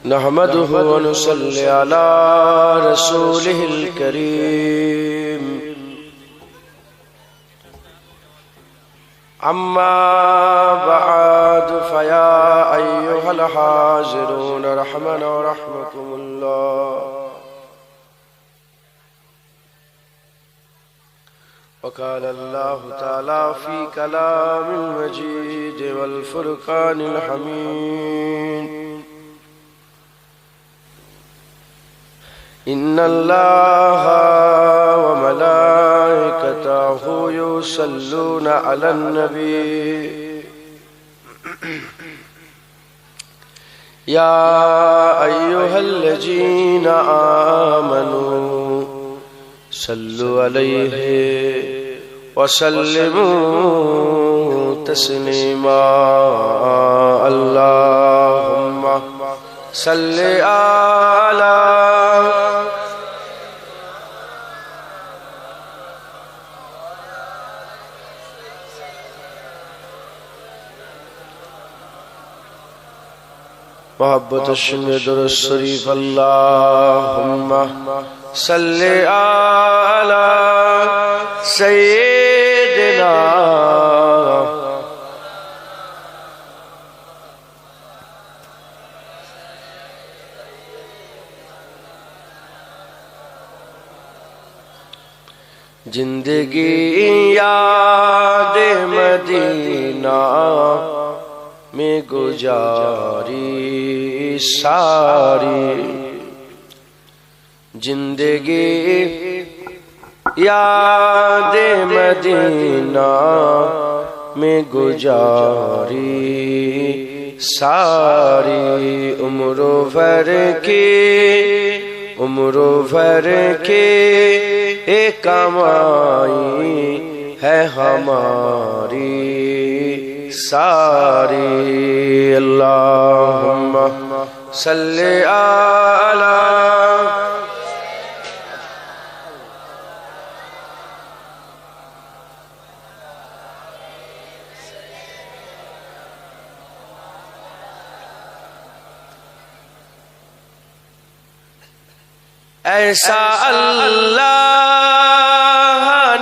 نحمده ونصلي على رسوله الكريم أما بعد فيا أيها الحاضرون رحمنا ورحمكم الله وقال الله تعالى في كلام المجيد والفرقان الحميد إن الله وملائكته يصلون على النبي يا أيها الذين آمنوا صلوا عليه وسلموا تسليما اللهم صل على محبت الشمد الشریف اللہم صلی علی سیدنا زندگی یاد مدینہ میں گزاری ساری زندگی یاد مدینہ میں گزاری ساری عمر بھر کے ایک کمائی ہے ہماری ساری اللہم صلی علی ایسا اللہ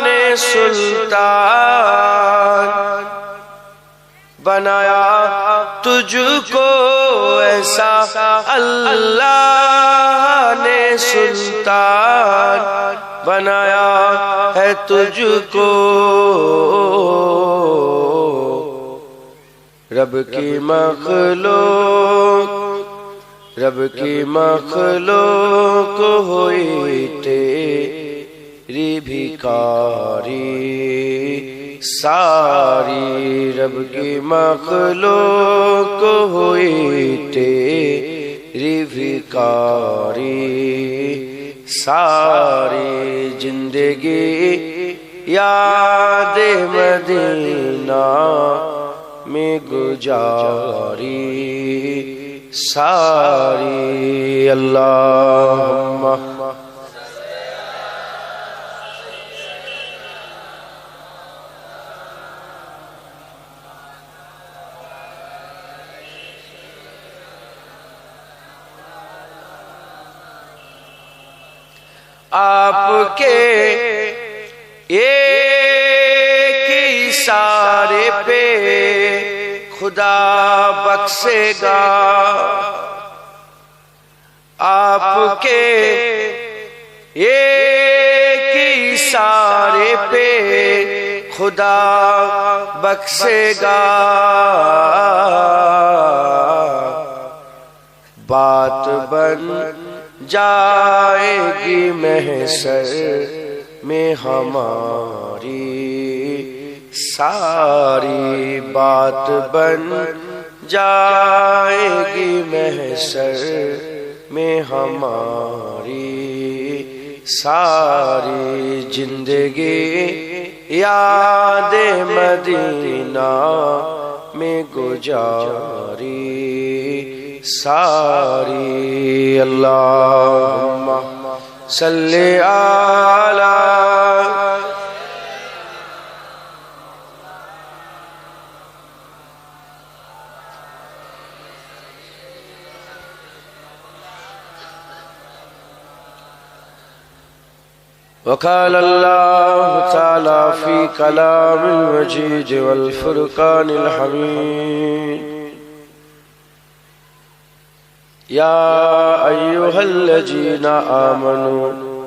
نے سلطان بنایا تجھ کو ایسا اللہ نے سلطان بنایا ہے تجھ کو رب کی مخلوق ہوئی تیری بھکاری ساری رب کی مخلوق ہوئی تیری بھکاری ساری زندگی یاد مدینہ میں گزاری ساری اللہم آپ کے ایک اشارے پہ خدا بخشے گا آپ کے ایک اشارے پہ خدا بخشے گا بات بن جائے گی محشر میں ہماری ساری بات بن جائے گی محشر میں ہماری ساری زندگی یاد مدینہ میں گزاری ساری اللہم صلی علی وقال الله تعالى في كلام المجيد والفرقان الحميد يا أيها الذين آمنوا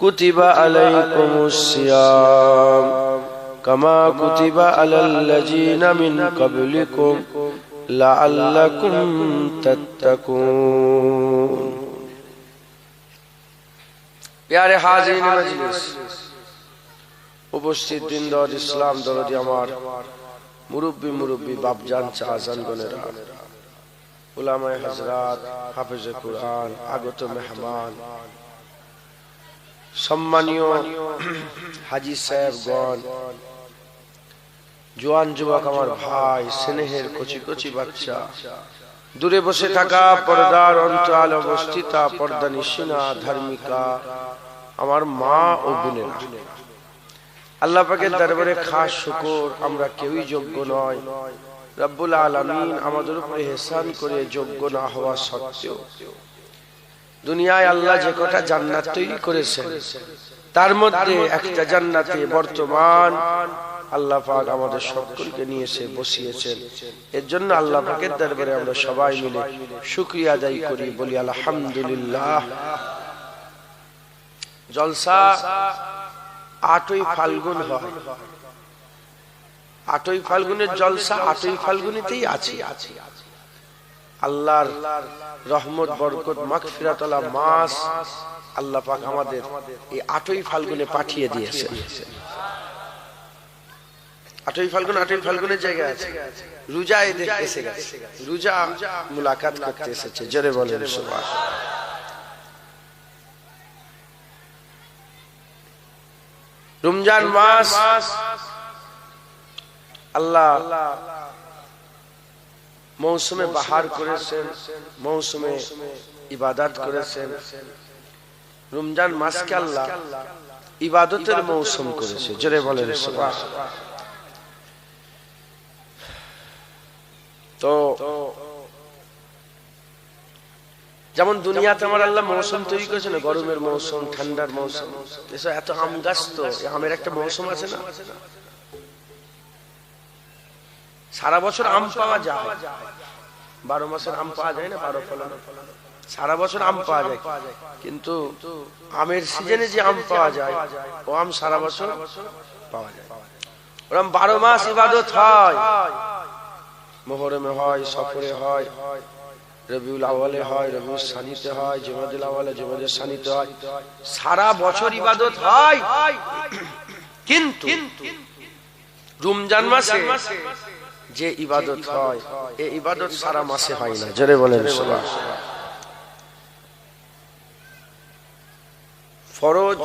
كتب عليكم الصيام كما كتب على الذين من قبلكم لعلكم تتقون प्यारे हाज़रीन मजलिस उपस्थित दिनदार इस्लाम दरदी আমার মুরব্বি বাপজান চাচান গনেরা উলামায়ে হযরত হাফেজে কুরআন আগত মেহমান সম্মানীয় হাজী সাহেবগণ জওয়ান যুবক আমার ভাই স্নেহের কচি কচি বাচ্চা দূরে বসে থাকা পর্দার অন্তরালে অবস্থিত পর্দানিশিনা ধার্মিকা আমার মা ও বোনেরা আল্লাহ পাকের দরবারে খাস শুকর আমরা কেউই যোগ্য নয় রব্বুল আলামিন আমাদের উপর ইহসান করে যোগ্য না হওয়া সত্ত্বেও দুনিয়ায় আল্লাহ যে কটা জান্নাত তৈরি করেছেন তার মধ্যে একটা জান্নাতে বর্তমান আল্লাহ পাক আমাদের সকলকে নিয়ে এসে বসিয়েছেন এর জন্য আল্লাহ পাকের দরবারে আমরা সবাই মিলে শুকরিয়া আদায় করি বলি আলহামদুলিল্লাহ জলসা 8ই ফাল্গুন হয় 8ই ফাল্গুনের জলসা 8ই ফাল্গুনেতেই আছে আল্লাহর রহমত বরকত মাগফিরাত ওয়ালা মাস আল্লাহ পাক আমাদের এই 8ই ফাল্গুনে পাঠিয়ে দিয়েছেন 8ই ফাল্গুনের জায়গা আছে রোজা এসে গেছে রোজা মুলাকাত করতে এসেছে জোরে বলেন সুবহানাল্লাহ রমজান মাস আল্লাহ মৌসুমে বাহার করেছেন মৌসুমে ইবাদত করেছেন রমজান মাসকে আল্লাহ ইবাদতের মৌসুম করেছে জোরে বলেন সুবহানাল্লাহ তো যেমন দুনিয়াতে আমার আল্লাহ মৌসুম তৈরি করেছে না গরমের মৌসুম ঠান্ডার মৌসুম এত আম গাছ তো আমের একটা মৌসুম আছে না সারা বছর আম পাওয়া যায় 12 মাসের আম পাওয়া যায় না 12 ফলন সারা বছর আম পাওয়া যায় কিন্তু আমের সিজনে যে আম পাওয়া যায় ও আম সারা বছর পাওয়া যায় ওরকম 12 মাস ইবাদত হয় মুহররমে হয় সফরে হয় রবিউল আউয়ালে হয় রবিউল সানিতে হয় জুমাদুল আউয়ালে জুমাদুল সানিতে হয় সারা বছর ইবাদত হয় কিন্তু রমজান মাসে যে ইবাদত হয় এই ইবাদত সারা মাসে হয় না জোরে বলেন সুবহানাল্লাহ ফরজ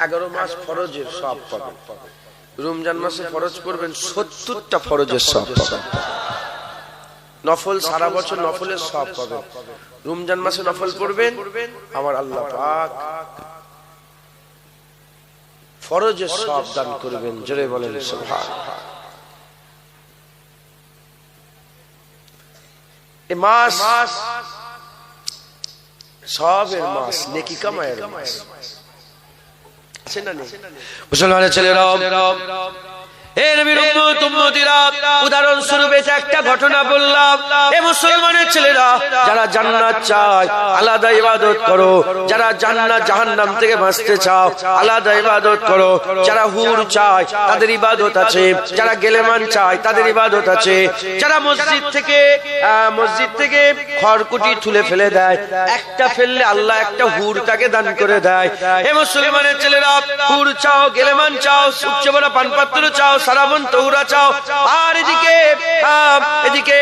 11 মাস ফরজের সওয়াব পাবেন রমজান মাসে ফরজ করবেন 70টা ফরজের সওয়াব পাবেন নফল সারা বছর নফলের সওয়াব পাবেন রমজান মাসে নফল পড়বেন আমার আল্লাহ পাক ফরজের সওয়াব দান করবেন জোরে বলেন সুবহানাল্লাহ এই মাস সওয়াবের মাস নেকি কামায়ের মাস আছে না নেই মুসলমানের ছেলেরা হে নবীর উম্মত উম্মতিরা উদাহরণ স্বরূপ একটা ঘটনা বললাম হে মুসলমানের ছেলেরা যারা জান্নাত চায় আলাদা ইবাদত করো যারা জান্নাত জাহান্নাম থেকে বাঁচতে চাও আলাদা ইবাদত করো যারা হুর চায় তাদের ইবাদত আছে যারা গেলেমান চায় তাদের ইবাদত আছে যারা মসজিদ থেকে খড়কুটি তুলে ফেলে দেয় একটা ফেললে আল্লাহ একটা হুর তাকে দান করে দেয় হে মুসলমানের ছেলেরা হুর চাও গেলেমান চাও সবচেয়ে বড় পানপাত্র চাও সারাবন তৌরা চাও আর এদিকে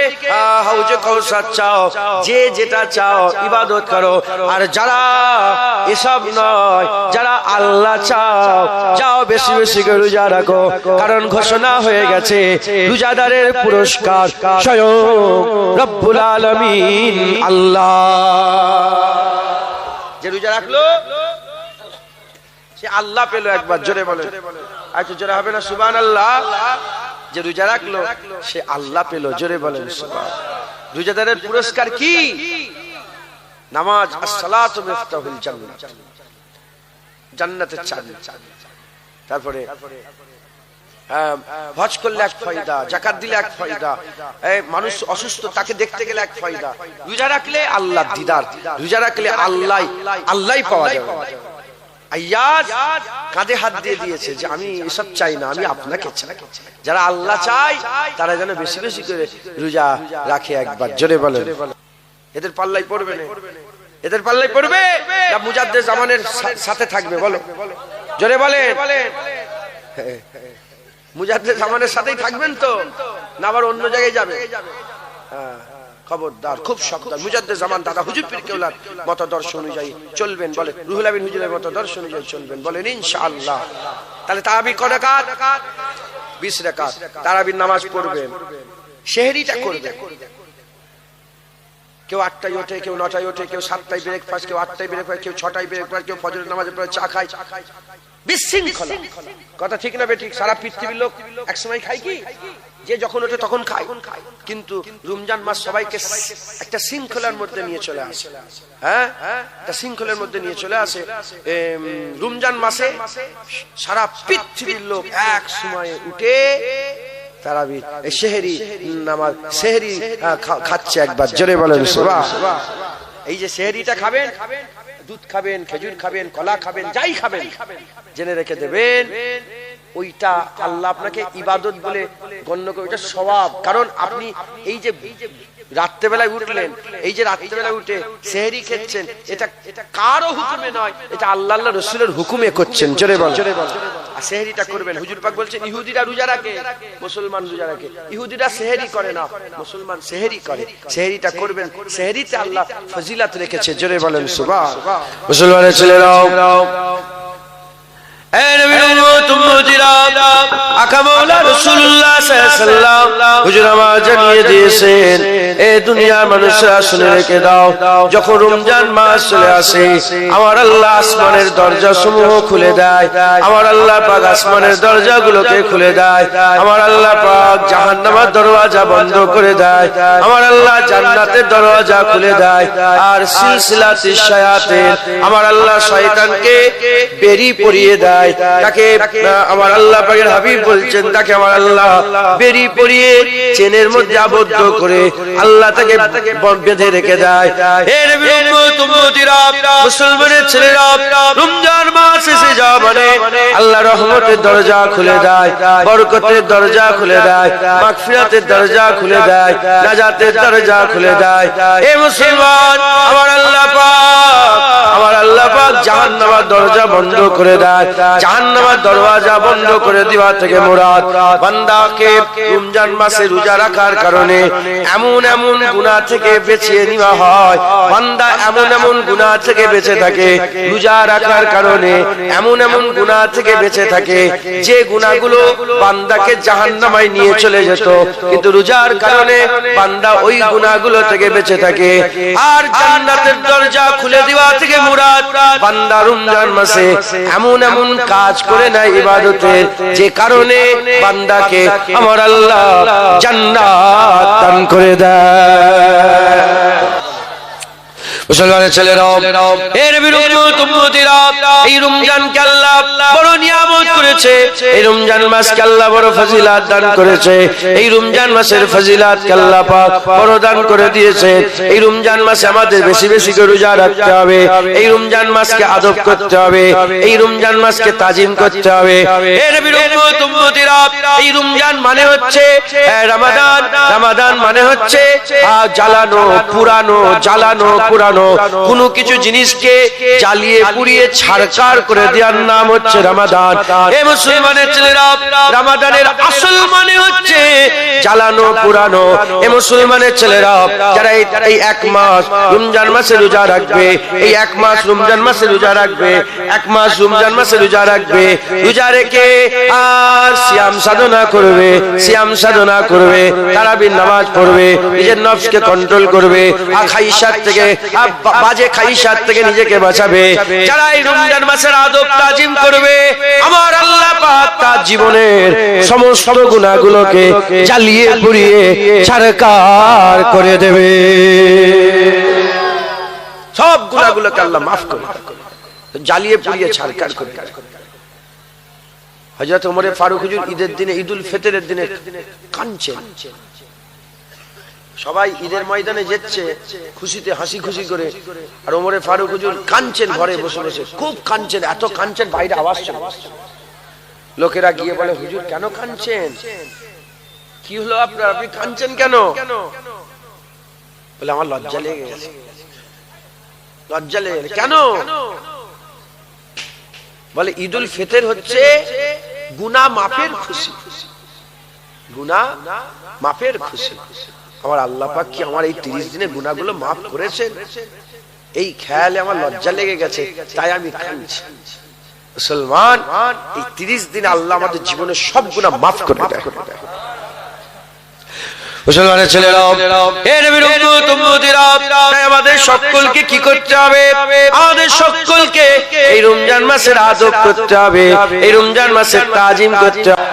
হাউজে কাউসার চাও যে যেটা চাও ইবাদত করো আর যারা এসব নয় যারা আল্লাহ চাও যাও বেশি বেশি করে রোজা রাখো কারণ ঘোষণা হয়ে গেছে রোজাদারের পুরস্কার স্বয়ং রব্বুল আলামিন আল্লাহ যে রোজা রাখলো সে আল্লাহ পেল একবার জোরে বলে আচ্ছা জোরে হবে না সুবহানাল্লাহ যে রোজা রাখলো সে আল্লাহ পেল জোরে বলেন সুবহানাল্লাহ রোজাদারের পুরস্কার কি নামাজ as-salatu miftaহুল জান্নাহ জান্নাতের চাবি। তারপরে হজ করলে এক ফায়দা, যাকাত দিলে এক ফায়দা, মানুষ অসুস্থ তাকে দেখতে গেলে এক ফায়দা, রোজা রাখলে আল্লাহ দিদার, রোজা রাখলে আল্লাহ পাওয়া যাবে। আয়াজ কাঁধে হাত দিয়ে দিয়েছে যে আমি এসব চাই না, আমি আপনাকে চাই। যারা আল্লাহ চায় তারা যেন বেশি বেশি করে রোজা রাখে। একবার জোরে বলেন, এদের পাল্লাই পড়বে না? এদের পাল্লাই পড়বে না মুজাদ্দেদ জামানের সাথে থাকবে? বলো, জোরে বলেন। মুজাদ্দেদ জামানের সাথেই থাকবেন তো, না আবার অন্য জায়গায় যাবে? খবরদার, খুব সাবধান। মুজাদ্দেদ জামান দাদা হুজুর পীর কেবলার মতদর্শ অনুযায়ী চলবেন, বলে রুহুল আমিন হুজুরের মতদর্শ অনুযায়ী চলবেন, বলেন ইনশাআল্লাহ। তাহলে তারাবি কয় রাকাত? 20 রাকাত তারাবির নামাজ পড়বেন। সেহরিটা করবেন। কেউ 8টায় ওঠে, কেউ 9টায় ওঠে, কেউ 7টায় ব্রেকফাস্ট, কেউ 8টায় ব্রেকফাস্ট, কেউ 6টায় ব্রেকফাস্ট, কেউ ফজরের নামাজের পরে চা খায়। বিশৃঙ্খলা, কথা ঠিক না বেঠিক? সারা পৃথিবীর লোক একসময় খায় কি? যে যখন ওঠে তখন খায়। কিন্তু রমজান মাস সবাইকে একটা শৃঙ্খলার মধ্যে নিয়ে চলে আসে। হ্যাঁ, একটা শৃঙ্খলার মধ্যে নিয়ে চলে আসে। রমজান মাসে সারা পৃথিবীর লোক এক সময়ে উঠে তারাবি সেহরি নামাজ, সেহরি খাচ্ছে। একবার জোরে বলেন সুবহানাল্লাহ। এই যে সেহরিটা খাবেন, দুধ খাবেন, খেজুর খাবেন, কলা খাবেন, যাই খাবেন, জেনে রেখে দেবেন ওইটা আল্লাহ আপনাকে ইবাদত বলে গণ্য করে, ওইটা সওয়াব। কারণ আপনি এই যে রাত্রেবেলায় উঠলেন, এই যে রাত্রেবেলায় উঠে সেহরি খেচ্ছেন, এটা কারো হুকুমে নয়, এটা আল্লাহ রাসূলের হুকুমে করছেন। জোরে বল। আর সেহরিটা করবেন। হুজুর পাক বলছেন ইহুদিরা রোজা রাখে, মুসলমান রোজা রাখে। ইহুদিরা সেহরি করে না, মুসলমান সেহরি করে। সেহরিটা করবেন, সেহরিতে আল্লাহ ফজিলত রেখেছে। জোরে বলেন সুবহানাল্লাহ। মুসলমানের ছেলেরাও, এ নবীর উম্মত উম্মতিরা, আকা মাওলা রাসূলুল্লাহ সাল্লাল্লাহু আলাইহি ওয়াসাল্লাম হুজুর আমার জানিয়ে দিয়েছেন, এ দুনিয়ার মানুষরা শুনে রেখে দাও, যখন রমজান মাস চলে আসে আমার আল্লাহ আসমানের দরজা সমূহ খুলে দেয়। আমার আল্লাহ পাক আসমানের দরজাগুলোকে খুলে দেয়। আমার আল্লাহ পাক জাহান্নামের দরজা বন্ধ করে দেয়। আমার আল্লাহ জান্নাতের দরজা খুলে দেয়। আর সিলসিলাতিশ শায়াতিন, আমার আল্লাহ শয়তানকে বেরি পরিয়ে দেয়। তাকে আমার আল্লাহ পাকের হাবিব বলছেন, তাকে আমার আল্লাহ বেরি পরিয়ে চেনের মধ্যে আবদ্ধ করে আল্লাহ তাকে বেঁধে রেখে দেয়। হে নবীর উম্মত উম্মতিরা, মুসলমানের ছেলেরা, রমজান মাস এসে যাওয়া মানে আল্লাহ রহমতের দরজা খুলে দেয়, বরকতের দরজা খুলে দেয়, মাগফিরাতের দরজা খুলে দেয়, নাজাতের দরজা খুলে দেয়। হে মুসলমান, আমার আল্লাহ পাক জাহান্নামের দরজা বন্ধ করে দেয়। জাহান্নামের দরজা বন্ধ করে দেওয়া থেকে মুরাদ বান্দাকে রমজান মাসে রোজা রাখার কারণে এমন এমন গুনাহ থেকে বেঁচে নেওয়া হয়। বান্দা এমন এমন গুনাহ থেকে বেঁচে থাকে রোজা রাখার কারণে, এমন এমন গুনাহ থেকে বেঁচে থাকে যে গুনাহগুলো বান্দাকে জাহান্নামে নিয়ে চলে যেত, কিন্তু রোজার কারণে বান্দা ওই গুনাহগুলো থেকে বেঁচে থাকে। আর জান্নাতের দরজা খুলে দেওয়া থেকে মুরাদ বান্দা রমজান মাসে এমন এমন কাজ করে নেয় ইবাদতের, যে কারণে বান্দাকে আমার আল্লাহ জান্নাত দান করে দেয়। মুসলমানের ছেলেরাও, হে নবীর উম্মত উম্মতিরা, এই রমজানকে আল্লাহ বড় নিয়ামত করেছে। এই রমজান মাসকে আল্লাহ বড় ফজিলত দান করেছে। এই রমজান মাসের ফজিলতকে আল্লাহ পাক বড় দান করে দিয়েছে। এই রমজান মাসে আমাদের বেশি বেশি করে রোজা রাখতে হবে। এই রমজান মাসকে আদব করতে হবে। এই রমজান মাসকে তাজিম করতে হবে। হে নবীর উম্মত উম্মতিরা, এই রমজান মানে হচ্ছে রমাদান। রমাদান মানে হচ্ছে জ্বালানো পুরানো, জ্বালানো পুরানো কোন কিছু জিনিসকে জ্বালিয়ে পুড়িয়ে ছারকার করে দেওয়ার নাম হচ্ছে রমাদান। এই মুসলমানের ছেলেরা, রমাদানের আসল মানে হচ্ছে জ্বালানো পুরানো। এই মুসলমানের ছেলেরা, যারা এই এক মাস রমজান মাসে রোজা রাখবে, এই এক মাস রমজান মাসে রোজা রাখবে, এক মাস রমজান মাসে রোজা রাখবে, রোজা রেখে আর সিয়াম সাধনা করবে, সিয়াম সাধনা করবে, তারাবির নামাজ পড়বে, নিজের নফসকে কন্ট্রোল করবে, খাইশাত থেকে, বাজে খাইশাত থেকে নিজেকে বাঁচাবে। যারা এই রমজান মাসের আদব তাজিম করবে, আমার আল্লাহ পাক তার জীবনের সমস্ত গুনাহগুলোকে জ্বালিয়ে পুড়িয়ে ছারকার করে দেবে। সব গুনাহগুলোকে আল্লাহ মাফ করে দেবে। জ্বালিয়ে পুড়িয়ে ছারখার করে। হযরত ওমর ফারুক হুজুর ঈদের দিনে, ঈদুল ফিতরের দিনে কাঁদছেন। সবাই ঈদের ময়দানে যাচ্ছে খুশিতে, হাসি খুশি করে, আর ওমর ফারুক হুজুর কাঁদছেন ঘরে বসে বসে, খুব কাঁদছেন, এত কাঁদছেন বাইরে আওয়াজ চলে। লোকেরা গিয়ে বলে, হুজুর কেন কাঁদছেন, কি হলো আপনার, আপনি কাঁদছেন কেন? বলে, আমার লজ্জা লেগে গেছে। লজ্জা লেগে গেছে কেন? বলে, ঈদুল ফিতর হচ্ছে গুনাহ মাফের খুশি, গুনাহ মাফের খুশি। আমার আল্লাহ পাক কি আমার এই 30 দিনে গুনাহগুলো মাফ করেছেন, এই খেয়ালে আমার লজ্জা লেগে গেছে, তাই আমি কাঁদছি। মুসলমান, এই 30 দিনে আল্লাহ আমাদের জীবনের সব গুনাহ মাফ করে দেয়। মুসলমানের ছেলেরা, হে নবীর উম্মত উম্মতিরা, তাই আমাদের সকলকে কি করতে হবে? আমাদের সকলকে এই রমজান মাসের আদব করতে হবে, এই রমজান মাসের তাজিম করতে হবে।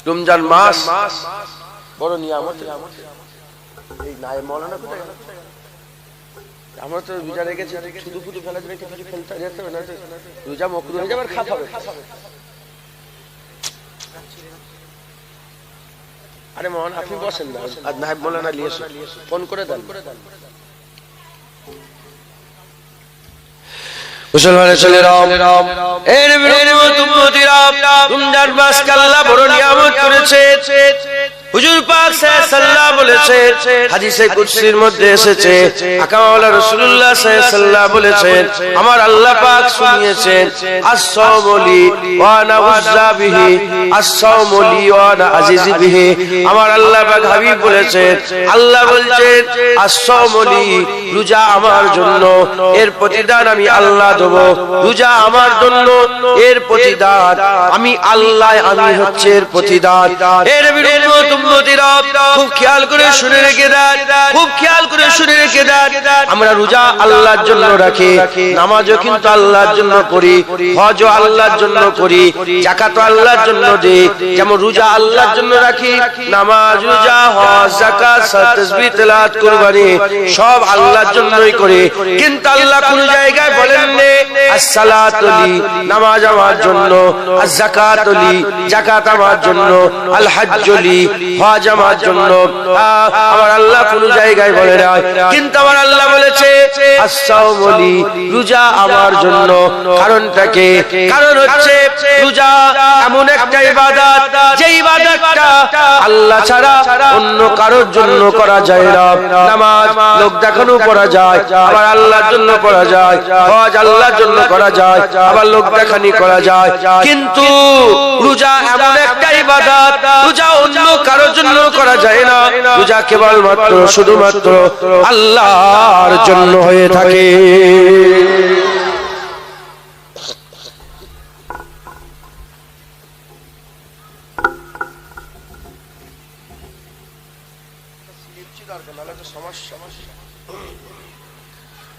রমজান মাস বড় নিয়ামত। এই নায়েব মাওলানা কোথায় গেল? আমরা তো রোজা রেখেছি, শুধু শুধু ফেলা যাবে, কিছু ফেলতে যেতে হবে না, রোজা মকরুহ হয়ে যাবে, আর খারাপ হবে। আরে মোহন, আপনি বসেন না, আর নায়েব মাওলানা নিয়ে এসো, ফোন করে দেন। মুসলমানের ছেলেরা, এই নবীর উম্মত উম্মতিরা, রমজান মাসকে আল্লাহ বড় নিয়ামত করেছে। হুজুর পাক সাল্লাল্লাহু বলেছেন, হাদিসে কুদসির মধ্যে এসেছে, আকা মাওলানা রাসূলুল্লাহ সাল্লাল্লাহু বলেছেন, আমার আল্লাহ পাক শুনিয়েছেন, আস-সাওমু লি ওয়া আনা উযযা বিহি, আস-সাওমু লি ওয়া আনা আজিযু বিহি। আমার আল্লাহ পাক হাবিব বলেছেন, আল্লাহ বলছেন, আস-সাওমু লি, রোজা আমার জন্য, এর প্রতিদান আমি আল্লাহ দেব। রোজা আমার জন্য, এর প্রতিদান আমি আল্লাহ, আমি হচ্ছে এর প্রতিদান। এর বিরুদ্ধে খুব খেয়াল করে শুনে রেখে দেন, খুব খেয়াল করে শুনে রেখে দেন। আমরা রোজা আল্লাহর জন্য রাখি, নামাজও কিন্তু আল্লাহর জন্য করি, হজও আল্লাহর জন্য করি, যাকাতও আল্লাহর জন্য দেই। যেমন রোজা আল্লাহর জন্য রাখি, নামাজ, রোজা, হজ, যাকাত, তাসবিহ, তেলাওয়াত, কুরবানি সব আল্লাহর জন্যই করি। কিন্তু আল্লাহ কোন জায়গায় বলেন না, আস-সালাতু লি, নামাজ আমার জন্য, আজ-যাকাতু লি, যাকাত আমার জন্য, আল-হাজ্জু লি, হজ আমার জন্য। আমার আল্লাহ কোন জায়গায় বলে না, কিন্তু আমার আল্লাহ বলেছে, আস-সাওমু লি, রোজা আমার জন্য। কারণটাকে, কারণ হচ্ছে রোজা এমন একটা ইবাদত, যে ইবাদতটা আল্লাহ ছাড়া অন্য কারোর জন্য করা যায় না। নামাজ লোক দেখানো পড়া যায়, আবার আল্লাহর জন্য পড়া যায়, হজ আল্লাহর জন্য করা যায়, আবার লোক দেখানি করা যায়। কিন্তু রোজা এমন একটা ইবাদত, রোজা অন্য কারোর জন্য করা যায় না, রোজা কেবলমাত্র শুধুমাত্র আল্লাহর জন্য হয়ে থাকে।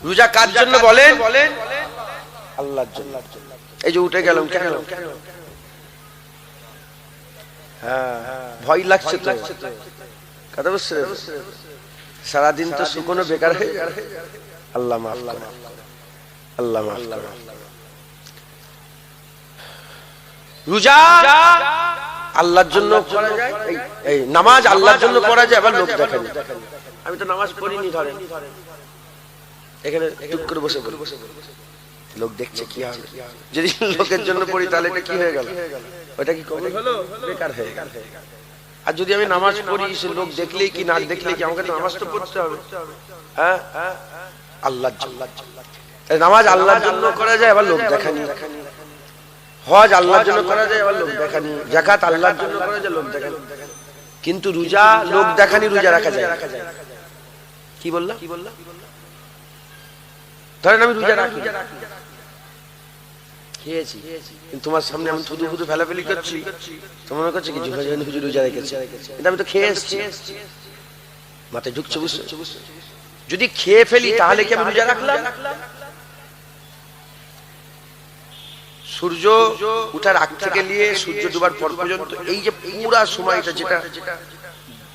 রোজা কার জন্য বলেন? আল্লাহর জন্য। এই যে উঠে গেলাম, কেন? হ্যাঁ, ভয় লাগছে তো, কথা বুঝছে? সারাদিন তো শুকনো বেকার হয়ে গেল। আল্লাহ মাফ করে, আল্লাহ মাফ করে। রোজা আল্লাহর জন্য করা যায়, এই নামাজ আল্লাহর জন্য পড়া যায়, আবার লোক দেখানি। আমি তো নামাজ পড়িনি, ধরেন এখানে টুক করে বসে লোক দেখছে, কি হবে? যদি লোকের জন্য পড়ি তাহলে এটা কি হয়ে গেল? ওটা কি কবুল হলো? বেকার হয়ে গেল। আর যদি আমি নামাজ পড়ি, সে লোক দেখলেই কি না দেখলেই কি, আমাকে তো নামাজ তো পড়তে হবে। হ্যাঁ, আল্লাহর জন্য। নামাজ আল্লাহর জন্য করা যায়, আবার লোক দেখানি। হজ আল্লাহর জন্য করা যায়, আবার লোক দেখানি। যাকাত আল্লাহর জন্য করা যায়, লোক দেখানি। কিন্তু রোজা লোক দেখানি, রোজা রাখা যায়। কি বললা? ধরেন আমি রোজা রাখি, খেয়েছি, কিন্তু তোমার সামনে আমি থুতু ফুতু ফেলাফেলি করছি, তো মনে করছে কি হুজুর রোজা রেখেছে, কিন্তু আমি তো খেয়ে এসেছি। মাথায় ঢুকছে, বুঝছো? যদি খেয়ে ফেলি তাহলে কি আমি রোজা রাখলাম? সূর্য উঠার আগ থেকে নিয়ে সূর্য ডুবার পর পর্যন্ত এই যে পুরা সময়টা, যেটা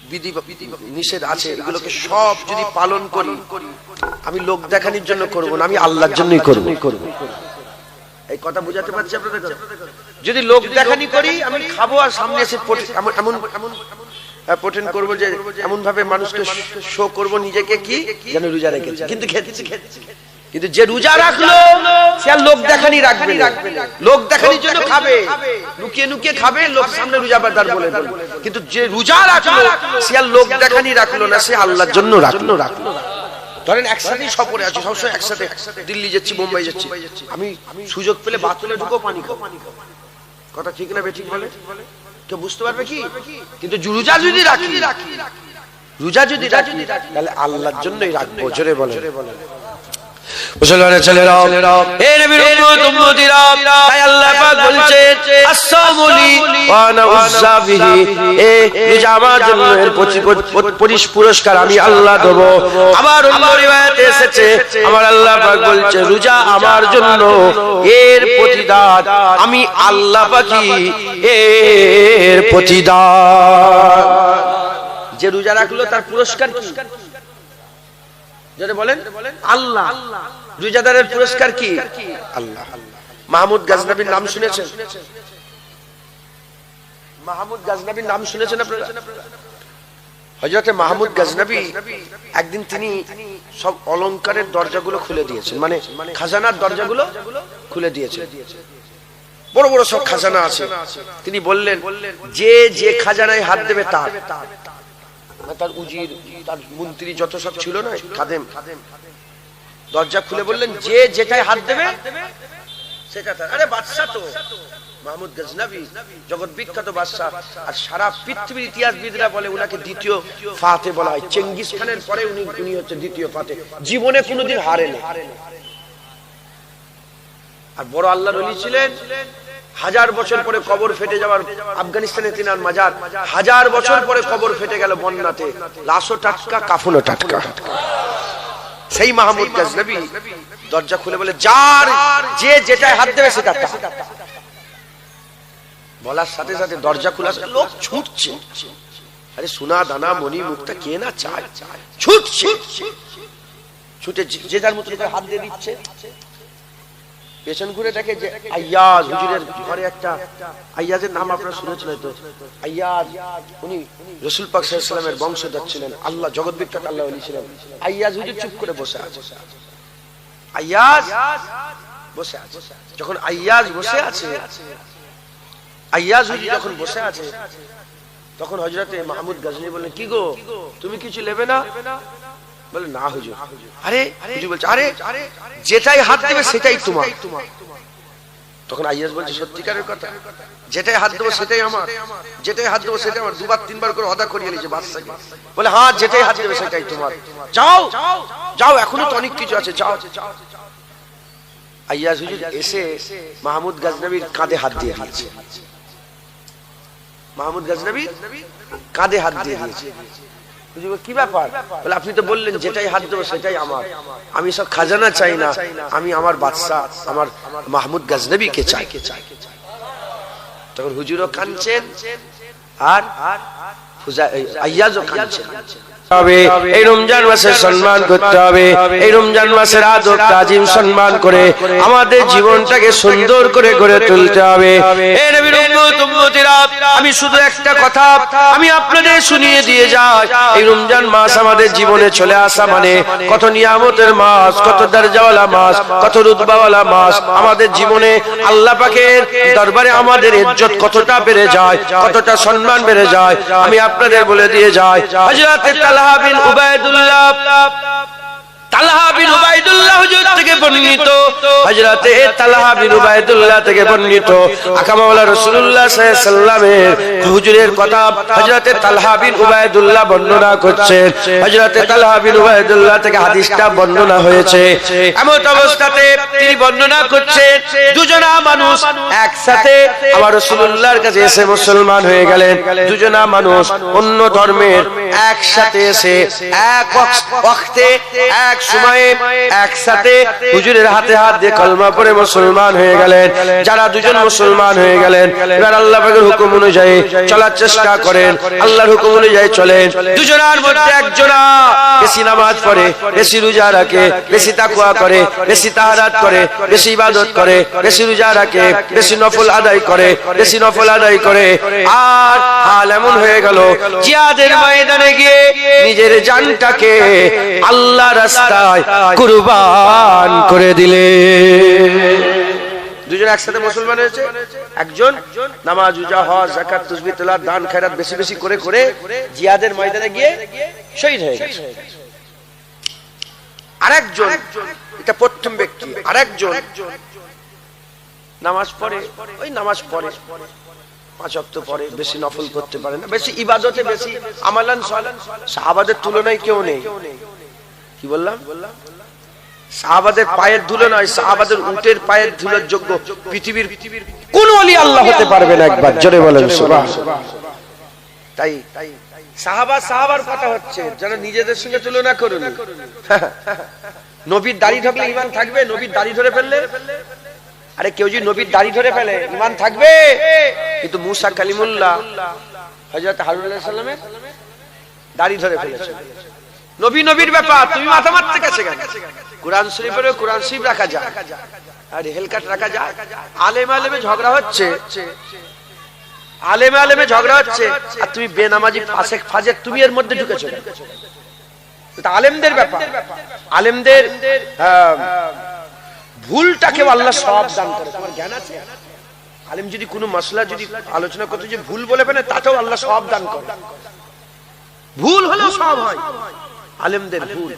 বিধি নিষেধ আছে, এগুলোকে সব যদি পালন করি, আমি লোক দেখানোর জন্য করব না, আমি আল্লাহর জন্যই করব। এই কথা বুঝাতে পারছি আপনাদের? যদি লোক দেখানি করি, আমি খাবো আর সামনে এসে এমন পোটেন করবো যে এমন ভাবে মানুষকে শো করবো নিজেকে কি যেন রোজা রেখেছি, কিন্তু কিন্তু যে রোজা রাখলো সে আর লোক দেখানি রাখবে না, লোক দেখানির জন্য খাবে, লুকিয়ে লুকিয়ে খাবে, লোক সামনে রোজাদার বলে। কিন্তু যে রোজা রাখলো সে আর লোক দেখানি রাখলো না, সে আল্লাহর জন্য রাখলো। ধরেন একসাথেই সফরে আছি, সবসময় একসাথে দিল্লি যাচ্ছি, মুম্বাই যাচ্ছি, আমি সুযোগ পেলে বাথরুমে ঢুকো পানি খাও, কথা ঠিক না বেঠিক বলে কেউ বুঝতে পারবে কি? কিন্তু রোজা যদি রাখি, তাহলে আল্লাহর জন্যই রাখবো। জোরে বলে মুসলমানের ছেলেরা, হে নবীর উম্মত উম্মতিরা, তাই আল্লাহ পাক বলছেন আসসামু লি ওয়া আনা উযা বিহি, রোজা আমার জন্য এর পুরস্কার আমি আল্লাহ দেব। আবার অন্য রিওয়ায়াতে এসেছে আমার আল্লাহ পাক বলছে রোজা আমার জন্য এর প্রতিদান আমি আল্লাহ পাকই এর প্রতিদান। যে রোজা রাখলো তার পুরস্কার কি? বলেন আল্লাহ। রোজাদারের পুরস্কার কি? আল্লাহ। মাহমুদ গজনবীর নাম শুনেছেন? মাহমুদ গজনবীর নাম শুনেছেন আপনারা? হযরত মাহমুদ গজনবী একদিন তিনি সব অলংকারের দরজাগুলো খুলে দিয়েছেন, মানে খাজানার দরজাগুলো খুলে দিয়েছেন। বড় বড় সব খাজানা আছে। তিনি বললেন যে যে খাজানায় হাত দেবে তার উজির, তার মন্ত্রী যত সব ছিল না খাদেম, দরজা খুলে বললেন যে যেটাই হাত দেবে সেটা তার। আরে বাদশা তো মাহমুদ গজনবী, জগৎ বিখ্যাত বাদশা, আর সারা পৃথিবীর ইতিহাসবিদরা বলে উনাকে দ্বিতীয় ফাতে বলা হয়। চেঙ্গিস খানের পরে উনি হচ্ছে দ্বিতীয় ফাতে, জীবনে কোনোদিন হারেনি। আর বড় আল্লাহর ওলি ছিলেন। 1000 বছর পরে কবর ফেটে যাওয়ার, আফগানিস্তানে তিনার মাজার 1000 বছর পরে কবর ফেটে গেল বন্যাতে, লাশও টাটকা, কাফনও টাটকা। সেই মাহমুদ গজনবী দরজা খুলে বলে যার যে যেটায় হাত দেবে সেটা তার। বলার সাথে সাথে দরজা খোলা, লোক ছুটছে। আরে সোনা দানা মণি মুক্তা কে না চায়, ছুটছে, ছুটে যে যার মতো হাত দিয়ে দিচ্ছে। পেছন ঘুরে দেখে যে আইয়াজ হুজুরের ঘরে একটা, আইয়াজের নাম আপনারা শুনেছেন হয়তো, আইয়াজ উনি রাসূল পাক সাল্লাল্লাহু আলাইহি ওয়াসাল্লামের বংশধর ছিলেন, আল্লাহ জগৎ বিখ্যাত আল্লাহ ওলি ছিলেন। আইয়াজ হুজুর চুপ করে বসে আছে, আইয়াজ বসে আছে। যখন আইয়াজ বসে আছে, আইয়াজ হুজুর যখন বসে আছে, তখন হযরতে মাহমুদ গজনবী বললেন কি গো তুমি কিছু নেবে না? বলে না হুজুর। আরে হুজুর বলছে আরে যেটাই হাত দেবে সেটাই তোমার। তখন আইয়াজ বলছে সত্যিকারের কথা, যেটাই হাত দেবো সেটাই আমার, যেটাই হাত দেবো সেটাই আমার। 2বার 3বার করে অদা করিয়ে নিয়েছে বাদশাকে। বলে হ্যাঁ যেটাই হাত দেবে সেটাই তোমার, যাও যাও, এখনো তো অনেক কিছু আছে, যাও। আইয়াজ হুজুর এসে মাহমুদ গজনবীর কাঁধে হাত দিয়ে দিয়েছে। মাহমুদ গজনবী কাঁধে হাত দিয়ে দিয়েছে। কি ব্যাপার? বলে আপনি তো বললেন যেটাই হাত দেবো সেটাই আমার, আমি সব খাজানা চাই না, আমি আমার বাদশা আমার মাহমুদ গজনবীকে চাই। তখন হুজুরও কাঁদছেন আর আইয়াজও কাঁদছেন। এই রমজান মাসের সম্মান করতে হবে, এই রমজান মাসের আদব তাজিম সম্মান করে আমাদের জীবনটাকে সুন্দর করে গড়ে তুলতে হবে। হে নবীর উম্মত উম্মতিরা, আমি শুধু একটা কথা আমি আপনাদের শুনিয়ে দিয়ে যাই, এই রমজান মাস আমাদের জীবনে চলে আসা মানে কত নিয়ামতের মাস, কত দরজাওয়ালা মাস, কত রুতবাওয়ালা মাস। আমাদের জীবনে আল্লাহ পাকের দরবারে আমাদের ইজ্জত কতটা বেড়ে যায়, কতটা সম্মান বেড়ে যায়, আমি আপনাদের বলে দিয়ে যাই। হযরত তালহা বিন উবাইদুল্লাহ, তালহা বিন উবাইদুল্লাহ হুজুর থেকে বর্ণিত, হযরতে তালহা বিন উবাইদুল্লাহ থেকে বর্ণিত আকা মাওলা রাসূলুল্লাহ সাল্লাল্লাহু আলাইহি সাল্লামের হুজুরের কথা হযরতে তালহা বিন উবাইদুল্লাহ বর্ণনা করছেন। হযরতে তালহা বিন উবাইদুল্লাহ থেকে হাদিসটা বর্ণনা হয়েছে। এমন অবস্থাতে তিনি বর্ণনা করছেন দুজনা মানুষ একসাথে আমার রাসূলুল্লাহর কাছে এসে মুসলমান হয়ে গেলেন। দুজনা মানুষ অন্য ধর্মের, একসাথে এসে এক ওয়াক্তে এক সময়ে একসাথে হুজুরের হাতে হাত দিয়ে কলমা পড়ে মুসলমান হয়ে গেলেন। যারা দুজন মুসলমান হয়ে গেলেন, এবার আল্লাহ পাকের হুকুম অনুযায়ী চলার চেষ্টা করেন, আল্লাহর হুকুম অনুযায়ী চলেন। দুজনের মধ্যে একজনা বেশি নামাজ পড়ে, বেশি রোজা রাখে, বেশি তাকওয়া করে, বেশি তাহারাত করে, বেশি ইবাদত করে, বেশি রোজা রাখে, বেশি নফল আদায় করে, বেশি নফল আদায় করে। আর হাল এমন হয়ে গেল জিহাদের ময়দানে গিয়ে নিজের জানটাকে আল্লাহ রাস্তায় কুরবান করে দিলে। দুজন একসাথে মুসলমান হয়েছে, একজন নামাজ রোজা হজ যাকাত তাসবিহ তেলাওয়াত দান খয়রাত বেশি বেশি করে করে জিহাদের ময়দানে গিয়ে শহীদ হয়ে গেছে। আরেকজন, এটা প্রথম ব্যক্তি, আরেকজন নামাজ পড়ে, ওই নামাজ পড়ে, 5 ওয়াক্ত পড়ে, বেশি নফল করতে পারে না, বেশি ইবাদতে বেশি আমালান সালান সাহাবাদের তুলনায় কেউ নেই। কি বললাম? সাহাবাদের পায়ের ধুলো নয়, সাহাবাদের উটের পায়ের ধুলোর যোগ্য পৃথিবীর কোন ওলি আল্লাহ হতে পারবে না। একবার জোরে বলেন সুবহানাল্লাহ। তাই সাহাবার কথা হচ্ছে, যারা নিজেদের সঙ্গে তুলনা করুন। নবীর দাড়ি ঢকলে ঈমান থাকবে? নবীর দাড়ি ধরে ফেললে, আরে কেউ যদি নবীর দাড়ি ধরে ফেলে ঈমান থাকবে? কিন্তু মুসা কালিমুল্লাহ হযরত হারুন আলাইহিস সালামের দাড়ি ধরে ফেলেছে। নবীর ব্যাপার, তুমি মাথা মারতে গেছে কেন? কুরআন শরীফের কোরআন শরীফ রাখা যায়, আর হেলকাট রাখা যায়। আলেমে ঝগড়া হচ্ছে, আলেমে ঝগড়া হচ্ছে, আর তুমি বেনামাজি ফাসেক ফাজেক তুমি এর মধ্যে ঢুকেছো। এটা আলেমদের ব্যাপার, আলেমদের ভুলটাকে আল্লাহ সওয়াব দান করে। তোমার জ্ঞান আছে? আলেম যদি কোনো মাসলা যদি আলোচনা করতে যে ভুল বলে ফেলে, তাতেও আল্লাহ সওয়াব দান করে। ভুল হলেও সওয়াব হয় আলেমদের ভুল।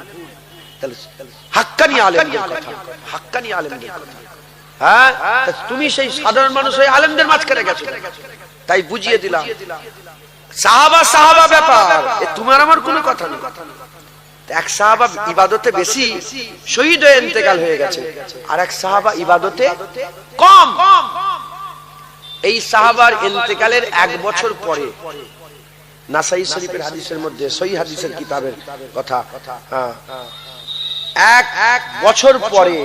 হাক্কানি আলেমদের কথা, হাক্কানি আলেমদের কথা। হ্যাঁ, তুমি সেই সাধারণ মানুষ হয়ে আলেমদের মাঝখানে গেছো, তাই বুঝিয়ে দিলাম। সাহাবা ব্যাপার, তোমার আমার কোনো কথা নেই। এক সাহাবা ইবাদতে বেশি, শহীদ হয়ে ইন্তেকাল হয়ে গেছে, আর এক সাহাবা ইবাদতে কম। এই সাহাবার ইন্তেকালের 1 বছর পরে, নাসাই শরীফের হাদিসের মধ্যে, সহিহ হাদিসের কিতাবের কথা, 1 বছর পরে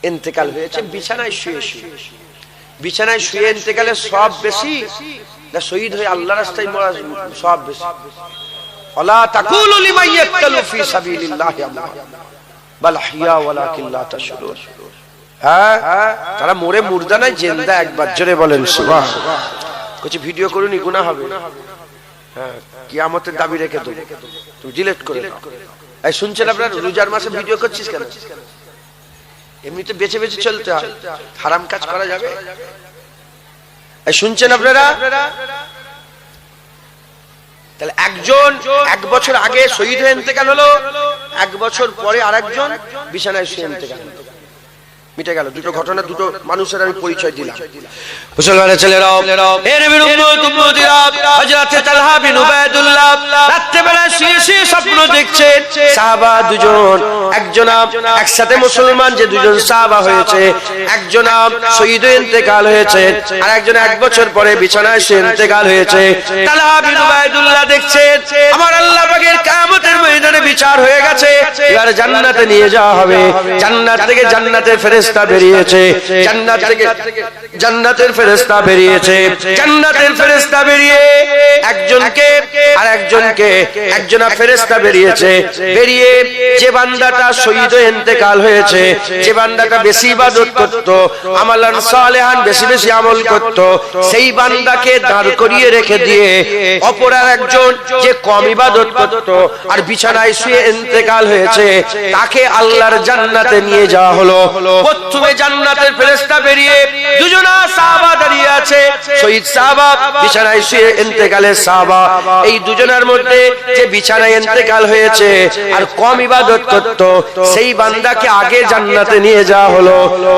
ইন্তেকাল হয়েছে বিছানায় শুয়ে শুয়ে। বিছানায় শুয়ে ইন্তেকালের সওয়াব বেশি না শহীদ হয়ে আল্লাহর রাস্তায় মরার সওয়াব বেশি? ওয়ালা তাকুলু লিমান ইয়াকতালু ফি সাবিলিল্লাহি আমওয়াত বাল আহইয়া ওয়ালাকিন লা তাশউরুন। হ্যাঁ, তারা মরে মুর্দা নাই, জিন্দা। একবার জোরে বলেন সুবহানাল্লাহ। কিছু ভিডিও করুন, গুনাহ হবে। হ্যাঁ, কিয়ামতের দাবি রেখে দাও, তুমি ডিলিট করে দাও। এই শুনছেন আপনারা, রোজার মাসে ভিডিও করছিস কেন? এমনিতে বেঁচে বেঁচে চলতে হয়, হারাম কাজ করা যাবে? এই শুনছেন আপনারা? তাহলে একজন 1 বছর আগে শহীদ হয়ে ইন্তেকাল হলো, 1 বছর পরে আরেকজন বিছানায় শুয়ে ইন্তেকাল হলো। মিটে গেল দুটো ঘটনা, দুটো মানুষের আমি পরিচয় দিলাম। মুসলমানের ছেলেরাও, হে নবীর উম্মত উম্মতিরা, হযরত তালহা বিন উবাইদুল্লাহ রাতে বেলা শুয়ে শুয়ে স্বপ্ন দেখছেন। সাহাবা দুজন, একজনা একসাথে মুসলমান যে দুজন সাহাবা হয়েছে, একজনা শহীদ হয়ে ইন্তেকাল হয়েছে, আর একজন 1 বছর পরে বিছানায় শুয়ে ইন্তেকাল হয়েছে। তালহা বিন উবাইদুল্লাহ দেখছেন, আমার আল্লাহ পাকের কিয়ামতের ময়দানে বিচার হয়ে গেছে, এবার জান্নাতে নিয়ে যাওয়া হবে। জান্নাত থেকে জান্নাতের ফেরেশতা বেরিয়েছে, জান্নাত থেকে জান্নাতের ফেরেশতা বেরিয়েছে, জান্নাতের ফেরেশতা বেরিয়ে একজনকে আর একজনকে, একজনা ফেরেশতা বেরিয়েছে, বেরিয়ে যে বান্দাটা শহীদ হয়ে ইন্তেকাল হয়েছে, যে বান্দাটা বেশি ইবাদত করত, আমালান সালেহান বেশি বেশি আমল করত, সেই বান্দাকে দাঁড় করিয়ে রেখে দিয়ে অপর একজন যে কম ইবাদত করত আর বিছানায় শুয়ে ইন্তেকাল হয়েছে, তাকে আল্লাহর জান্নাতে নিয়ে যাওয়া হলো। প্রথমে জান্নাতের ফেরেশতা বেরিয়ে দুজনা সাহাবা দাঁড়িয়ে আছে, শহীদ সাহাবা, বিছানায় শুয়ে ইন্তেকালের সাহাবা। এই দুজনের মধ্যে যে বিছানায় ইন্তেকাল হয়েছে আর কম ইবাদত করত, সেই বান্দাকে আগে জান্নাতে নিয়ে যাওয়া হলো।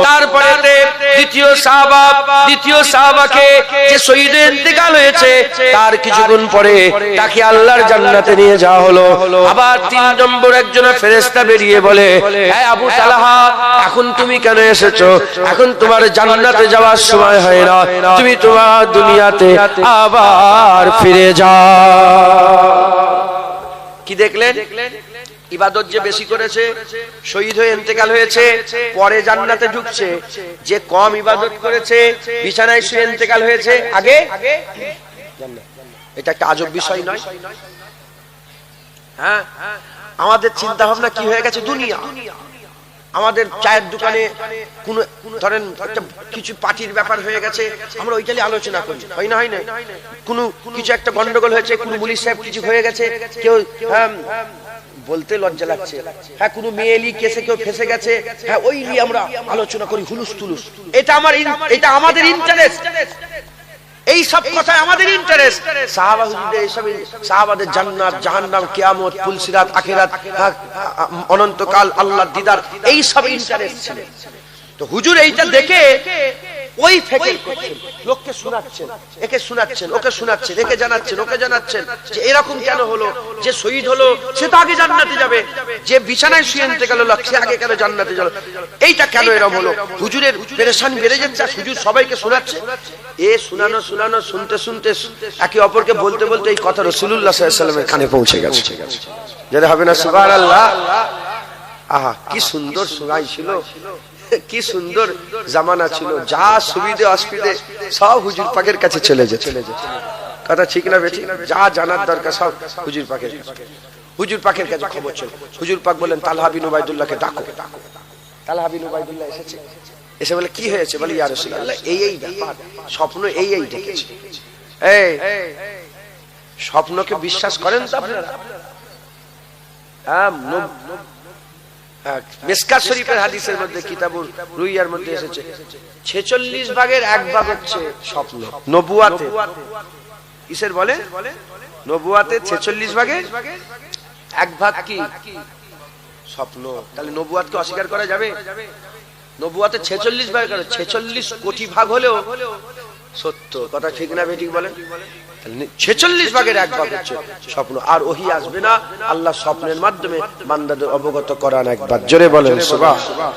তারপরে দ্বিতীয় সাহাবাকে যে শহীদ ইন্তেকাল হয়েছে তার কিছুক্ষণ পরে তাকে আল্লাহর জান্নাতে নিয়ে যাওয়া হলো। আবার 3 নম্বর একজন ফেরেশতা বেরিয়ে বলে, হে আবু তালহা, এখন তুমি কেন এসেছো? এখন তোমার জান্নাতে যাওয়ার সময় হয় না, তুমি তোমার দুনিয়াতে আবার ফিরে যাও। কি দেখলেন? ইবাদত যে বেশি করেছে, শহীদ হয়ে ইন্তেকাল হয়েছে, পরে জান্নাতে ঢুকছে। যে কম ইবাদত করেছে, বিছানায় শুয়ে ইন্তেকাল হয়েছে, আগে জান্নাত। এটা একটা আজব বিষয় নয়? হ্যাঁ, আমাদের চিন্তা ভাবনা কি হয়ে গেছে? দুনিয়া। আমাদের চায়ের দোকানে কোন ধরেন একটা কিছু পার্টির ব্যাপার হয়ে গেছে, আমরা ওইটা নিয়ে আলোচনা করি, হয় না? হয় না? কোনো কিছু একটা গন্ডগোল হয়েছে, কোনো পুলিশ সাহেব কিছু হয়ে গেছে, কেউ বলতে লজ্জা লাগছে, হ্যাঁ কোনো মেয়েলি কেসে কেউ ফেসে গেছে, হ্যাঁ ওই নিয়ে আমরা আলোচনা করি, হুলুস তুলুস। এটা আমাদের ইন্টারেস্ট, এই সব কথা আমাদের ইন্টারেস্ট। সাহাবাদের জান্নাত, জাহান্নাম, কিয়ামত, পুলসিরাত, আখিরাত, অনন্তকাল, আল্লাহর দিদার, এই সব ইন্টারেস্ট ছিল। তো হুজুর এইটা দেখে ওই ফেকে করছেন, লোককে শোনাচ্ছেন, একে শোনাচ্ছেন, ওকে শোনাচ্ছেন, একে জানাচ্ছেন, ওকে জানাচ্ছেন যে এরকম কেন হলো, যে শহীদ হলো সে তো আগে জান্নাতে যাবে, যে বিছানায় শুয়ে ইন্তেকাল হলো সে আগে কেন জান্নাতে গেল, এইটা কেন এরকম হলো? হুজুরের পেরেশানি বেড়ে যাচ্ছে, হুজুর সবাইকে শোনাচ্ছে। শোনানো শুনতে শুনতে একে অপরকে বলতে বলতে এই কথা রাসূলুল্লাহ সাল্লাল্লাহু আলাইহি ওয়াসাল্লামের কানে পৌঁছে গেছে। যেটা হবে না সুবহানাল্লাহ? আহা, কি সুন্দর সময় ছিল, কি সুন্দর জামানা ছিল, যা সুবিধে অসুবিধে সব হুজুর পাকের কাছে চলে যেত। কথা ঠিক না বেঠিক? যা জানার দরকার সব হুজুর পাকের কাছে। হুজুর পাকের কাছে খবর চলে। হুজুর পাক বলেন, তালহা বিন উবাইদুল্লাহকে ডাকো। তালহা বিন উবাইদুল্লাহ এসেছে, এসে বলে কি হয়েছে? বলে ইয়া রাসূলুল্লাহ, এই ব্যাপার, স্বপ্ন এই দেখেছি। এই স্বপ্নকে বিশ্বাস করেন তো আপনারা? মিশকাত শরীফের হাদিসের মধ্যে, কিতাবুর রুইয়ার মধ্যে এসেছে 46 ভাগের 1 ভাগ হচ্ছে স্বপ্ন। নবুয়াতে কিসের বলে? নবুয়াতে 46 ভাগের 1 ভাগ কি স্বপ্ন। তাহলে নবুয়াতকে অস্বীকার করা যাবে? নবুয়াতে 46 ভাগ, 46 কোটি ভাগ হলেও সত্য। কথা ঠিক না বেঠিক বলেন? 46 ভাগের 1 ভাগ হচ্ছে স্বপ্ন। আর ওহী আসবে না, আল্লাহ স্বপ্নের মাধ্যমে বান্দাদের অবগত করান। একবার জোরে বলেন সুবহানাল্লাহ।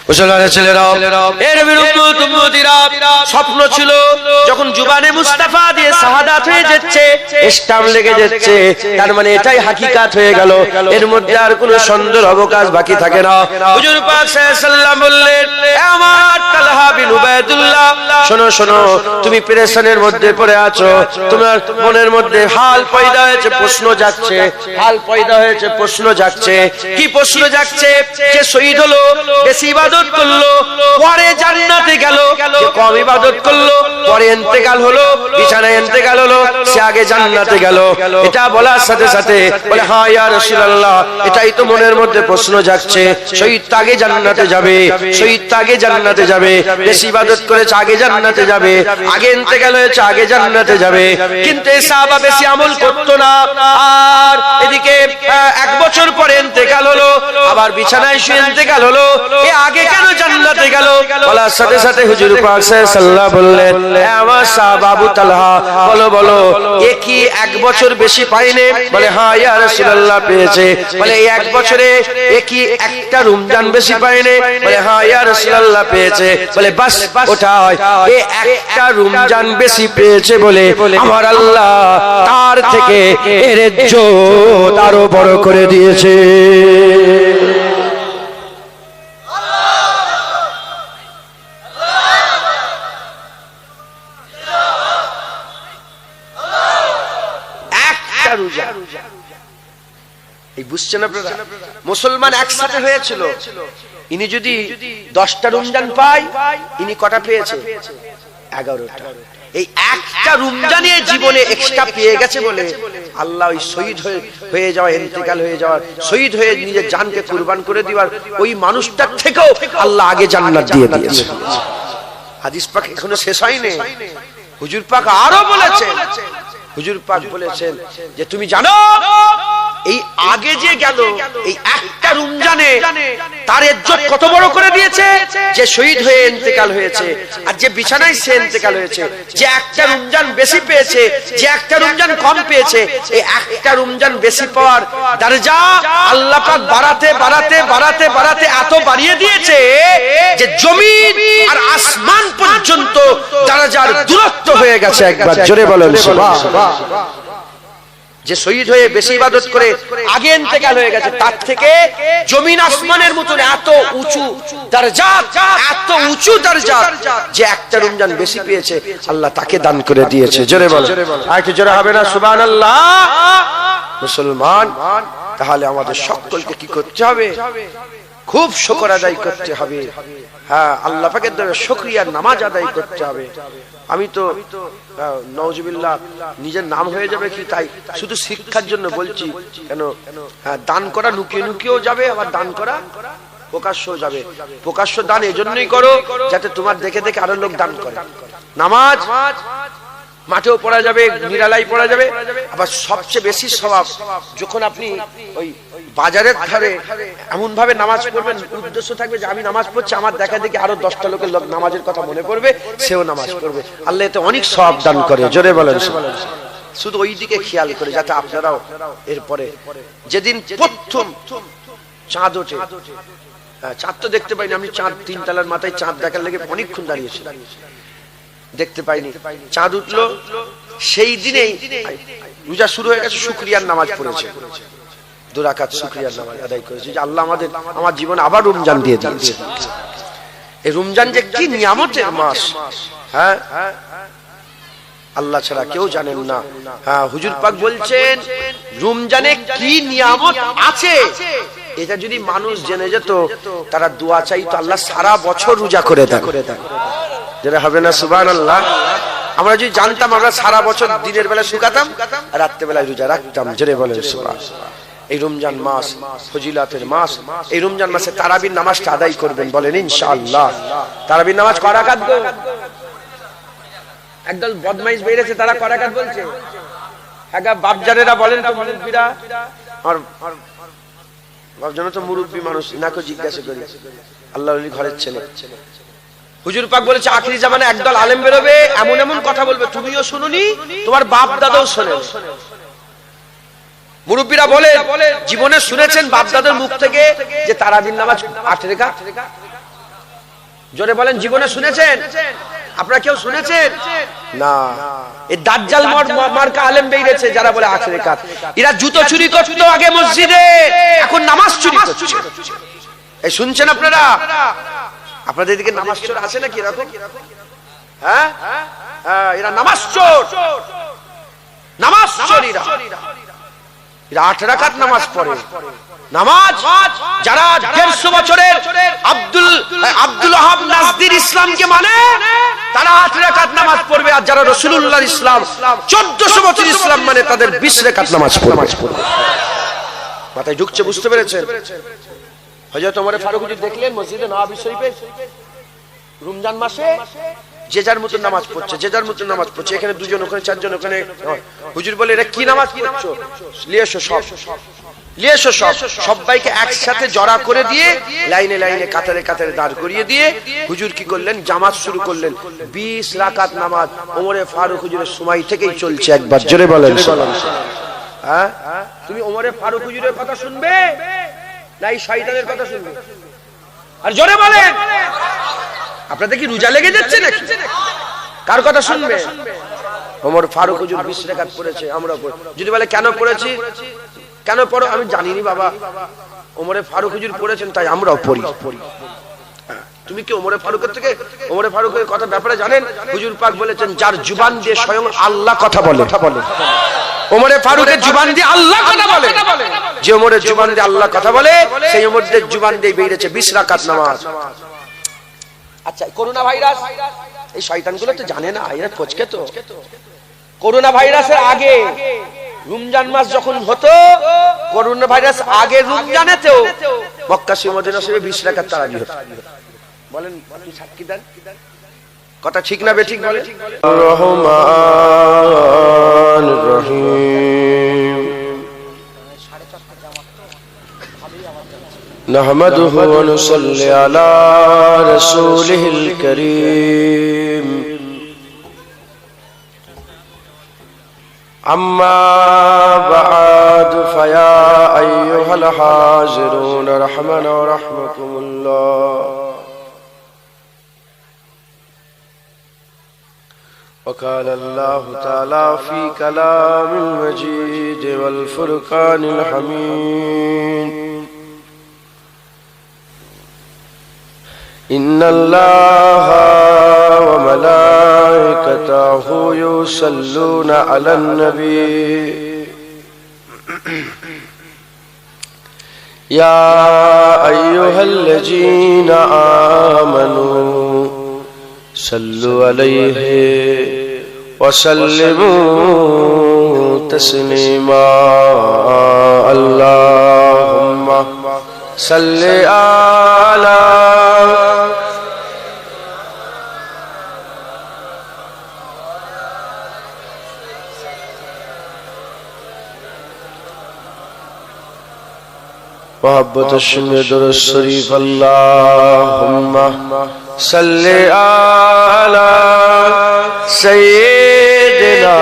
মুসলমানের ছেলেরা, এর বিরুদ্ধ উম্মতিরা, স্বপ্ন ছিল যখন জুবানে মুস্তাফা দিয়ে শাহাদাত হয়ে যাচ্ছে, স্টাম্প লেগে যাচ্ছে, তার মানে এটাই হাকিকাত হয়ে গেল, এর মধ্যে আর কোনো সন্দেহের অবকাশ বাকি থাকে না। হুজুর পাক সাল্লাল্লাহু আলাইহি ওয়াসাল্লাম বললেন, আমার তালহা বিন উবাইদুল্লাহ, শোনো শোনো, তুমি পেরেশানের মধ্যে পড়ে আছো, তোমার মনের মধ্যে হাল পয়দা হয়েছে, প্রশ্ন জাগছে, হাল পয়দা হয়েছে, প্রশ্ন জাগছে। কি প্রশ্ন জাগছে? যে শহীদ হলো, বেশি ইবাদত করলো, পরে জান্নাতে গেল, যে কম ইবাদত করলো, পরে ইন্তেকাল হলো, বিছানায় ইন্তেকাল হলো, সে আগে জান্নাতে গেল। এটা বলার সাথে সাথে বলে, হ্যাঁ ইয়া রাসূলুল্লাহ, এটাই তো মনের মধ্যে প্রশ্ন জাগছে, শহীদ তো আগে জান্নাতে যাবে, শহীদ তো আগে জান্নাতে যাবে, বেশি ইবাদত করেছে আগে জান্নাতে যাবে, আগে ইন্তেকাল হয়েছে আগে জান্নাতে যাবে। কিন্তু এই সাহাবা বেশি আমল করতো না, আর এদিকে 1 বছর পরে ইন্তেকাল হলো, আবার বিছানায় শুয়ে ইন্তেকাল হলো, এ আগে কেন জান্নাতে গেল? বলার সাথে সাথে হুজুর পাক সাল্লাল্লাহু বললেন, আমার সাহাবা আবু তালহা, বলো বলো, এ কি 1 বছর বেশি পাইনি? বলে হ্যাঁ ইয়া রাসূলুল্লাহ পেয়েছে। বলে এই 1 বছরে এ কি একটা রমজান বেশি পাইনি? বলে হ্যাঁ ইয়া রাসূলুল্লাহ পেয়েছে। বলে বাস, ওটা হয়, এ একটা রমজান বেশি পেয়েছে বলে আমার আল্লাহ তার থেকে এর ইজ্জত আরো বড় করে দিয়েছে। এই বুঝছেন আপনারা? মুসলমান একসাথে হয়েছিল, ইনি যদি 10টা রমজান পায়, ইনি কটা পেয়েছে? 11টা। এই একটা রমজানে জীবনে এক্সট্রা পেয়ে গেছে বলে আল্লাহ ওই শহীদ হয়ে যাওয়া, ইন্তেকাল হয়ে যাওয়ার, শহীদ হয়ে নিজের জানকে কুরবান করে দেওয়ার ওই মানুষটার থেকেও আল্লাহ আগে জান্নাত দিয়ে দিয়েছে। হাদিস পাক এখনো শেষ হয়নি, হুজুর পাক আরো বলেছেন, হুজুর পাক বলেছেন যে তুমি জানো এই আগে যে গেল এই একটা রমজানে তার ইজ্জত কত বড় করে দিয়েছে, যে শহীদ হয়ে ইন্তেকাল হয়েছে আর যে বিছানায় সে ইন্তেকাল হয়েছে, যে একটা রমজান বেশি পেয়েছে, যে একটা রমজান কম পেয়েছে, এই একটা রমজান বেশি পাওয়ার দরজা আল্লাহ পাক বাড়াতে বাড়াতে বাড়াতে বাড়াতে এত বাড়িয়ে দিয়েছে যে জমিন আর আসমান পর্যন্ত দরজার দূরত্ব হয়ে গেছে। একবার জোরে বলেন সুবহানাল্লাহ। যে শহীদ হয়ে বেশি ইবাদত করে আগে ইন্তেকাল হয়ে গেছে তার থেকে জমিন আসমানের মতন এত উঁচু দরজা, এত উঁচু দরজা যে একটা রমজান বেশি পেয়েছে আল্লাহ তাকে দান করে দিয়েছে। জোরে বলেন, আর কি জোরে হবে না সুবহানাল্লাহ? মুসলমান, তাহলে আমাদের সকলকে কি করতে হবে? খুব শুকর আদায় করতে হবে। হ্যাঁ, আল্লাহ পাকের দরবারে শুকরিয়ার নামাজ আদায় করতে হবে। আমি তো নাউজুবিল্লাহ নিজের নাম হয়ে যাবে কি তাই শুধু শিক্ষার জন্য বলছি, কেন দান করা লুকিয়ে লুকিয়েও যাবে, আবার দান করা প্রকাশ্য যাবে। প্রকাশ্য দান এজন্যই করো যাতে তোমার দেখে দেখে আরো লোক দান করে। নামাজ মাঠেও পড়া যাবে, নিরালাই পড়া যাবে। আবার সবচেয়ে বেশি স্বভাব যখন আপনি ওই বাজারের ধারে এমন ভাবে নামাজ পড়বেন, উদ্দেশ্য থাকবে যে আমি নামাজ পড়ছি, আমার দেখা দেখি আরো 10টা লোকের নামাজের কথা মনে পড়বে, সেও নামাজ পড়বে। আল্লাহ এতে অনেক সওয়াব দান করে। জোরে বলেন। শুধু ওই দিকে খেয়াল করে যাতে আপনারাও এরপরে যেদিন প্রথম চাঁদ ওঠে, চাঁদ তো দেখতে পাইনি আমি, চাঁদ 3 তলার মাথায় চাঁদ দেখার লেগে অনেকক্ষণ দাঁড়িয়েছি, দেখতে পাইনি। চাঁদ উঠলো সেই দিনেই রোজা শুরু হয়ে গেছে, শুকরিয়ার নামাজ পড়েছে, 2 রাকাত শুকরিয়ার নামাজ আদায় করেছে যে আল্লাহ আমার জীবনে আবার রমজান দিয়ে দিয়েছে। এই রমজান যে কি নিয়ামতের মাস, হ্যাঁ, আল্লাহ ছাড়া কেউ জানেন না। হ্যাঁ, হুজুর পাক বলছেন রমজানে কি নিয়ামত আছে, এটা যদি মানুষ জেনে যেত তারা দোয়া চাইতো আল্লাহ সারা বছর রোজা করে দেয়। যেটা হবে না সুবহানাল্লাহ? আমরা যদি জানতাম আমরা সারা বছর দিনের বেলা শুকাতাম, রাত্রে বেলায় রোজা রাখতাম। জোরে বলেন সুবহানাল্লাহ। এই রমজান মাস ফজিলাতের মাস, এই রমজান মাসে তারাবির নামাজটা আদায় করবেন, বলেন ইনশাআল্লাহ। তারাবির নামাজ কয় রাকাত গো? একদল বদমাইশ বেরিয়েছে, তারা কয় রাকাত বলছে? একা বাপজানেরা বলেন তো, মুরব্বীরা, আর বাপজান তো মুরব্বী মানুষ, নাকে জিজ্ঞাসা করি, আল্লাহর ওলি ঘরের ছেলে। হুজুর পাক বলেছে আখিরি জামানে একদল আলেম বেরোবে, এমন এমন কথা বলবে তুমিও শুনুনি, তোমার বাপ দাদাও শোনেন। মুরব্বীরা বলে জীবনে শুনেছেন বাপ দাদার মুখ থেকে যে তারাবির নামাজ 8 রাকাত? জোরে বলেন, জীবনে শুনেছেন? আপনারা কেউ শুনেছেন না? এই দাজ্জাল মার্কা আলেম বেরিয়েছে যারা বলে 8 রাকাত। এরা জুতো চুরি করতো আগে মসজিদে, এখন নামাজ চুরি করছে। এই শুনছেন আপনারা? আপনাদের দিকে নামাজ চোর আছে নাকি এরকম? হ্যাঁ, এরা নামাজ চোর, নামাজ চোরেরা। এরা 8 রাকাত নামাজ পড়ে। নামাজ যারা 150 বছরের আব্দুল ওয়াহাব নাজদির ইসলামকে মানে তারা 8 রাকাত নামাজ পড়বে, আর যারা রাসূলুল্লাহর ইসলাম 1400 বছর ইসলাম মানে তাদের 20 রাকাত নামাজ পড়বে। মাথায় ঢুকছে, বুঝতে পেরেছেন? হযরত ওমর ফারুক হুজুর দেখলেন মসজিদে নববী শরীফে রমজান মাসে যে যার মতো নামাজ পড়ছে, যে যার মতো নামাজ পড়ছে। এখানে 2 জন, ওখানে 4 জন, ওখানে। হুজুর বলে এরা কি নামাজ পড়ছো? নিয়ে এসো সব, নিয়ে এসো সব। সবাইকে একসাথে জড়া করে দিয়ে লাইনে লাইনে কাতারে কাতারে দাঁড় করিয়ে দিয়ে হুজুর কি করলেন? জামাত শুরু করলেন। 20 রাকাত নামাজ ওমর ফারুক হুজুরের সময় থেকেই চলছে। একবার জোরে বলেন। হ্যাঁ, তুমি ওমর ফারুক হুজুরের কথা শুনবে না এই শয়তানের কথা শুনবে? আর জোরে বলেন। আপনাদের কি রোজা লেগে যাচ্ছে নাকি? কার কথা শুনবে? ওমর ফারুক হুজুর 20 রাকাত পড়েছে, আমরা যদি বলে কেন পড়েছি, কেন পড়ো? আমি জানিনি বাবা, ওমর ফারুক হুজুর পড়েছেন তাই আমরাও পড়ি। তুমি কি ওমর ফারুকের থেকে ওমর ফারুকের কথা ব্যাপারে জানেন? হুজুর পাক বলেছেন যার জুবান দিয়ে স্বয়ং আল্লাহ কথা বলে, ওমর ফারুকের জুবান দিয়ে আল্লাহ কথা বলে। যে ওমরের জুবান দিয়ে আল্লাহ কথা বলে সেই ওমরের জুবান দিয়ে বেরিয়েছে 20 রাকাত নামাজ। আচ্ছা, করোনা ভাইরাস, এই শয়তানগুলো তো জানে না, এরা কোচকে তো। করোনা ভাইরাসের আগে রমজান মাস যখন হতো, করোনা ভাইরাস আগে রমজানেতেও মক্কা শরীফ মদিনা শরীফে 20 রাকাত তারাবি হতো। বলেন, আপনি সাক্ষী দেন, কথা ঠিক না বেঠিক? বলেন। রহমান রহিম। نحمده ونصلي على رسوله الكريم أما بعد فيا أيها الحاضرون رحمنا ورحمكم الله وقال الله تعالى في كلام المجيد والفرقان الحميد إن الله وملائكته يصلون على النبي يا أيها الذين آمنوا صلوا عليه وسلموا تسليما اللهم صل على محبت الشمد الشریف اللهم صل على سيدنا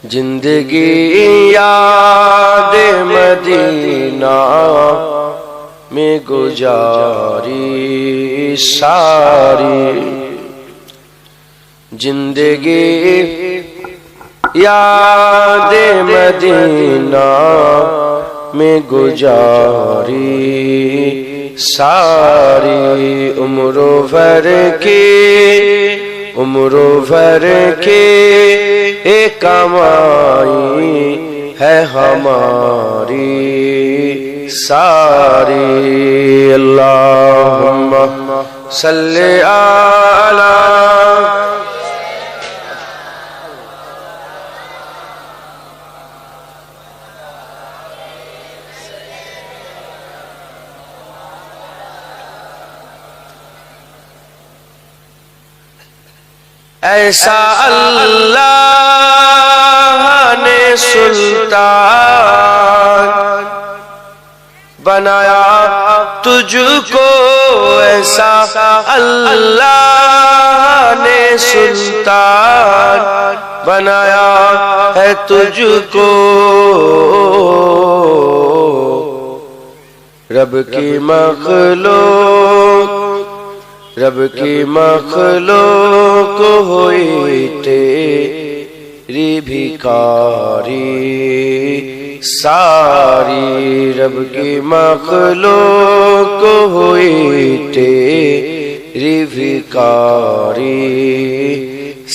زندگی یاد مدینہ میں گزاری ساری زندگی یاد مدینہ میں گزاری ساری عمر بھر کی ایک کمائی ہے ہماری ساری اللہم صلی علی ایسا اللہ نے سلطان بنایا تجھ کو ایسا اللہ نے سلطان بنایا ہے تجھ کو رب کی مخلوق ہوئی تیری بھکاری ساری رب کی مخلوق ہوئی تیری بھکاری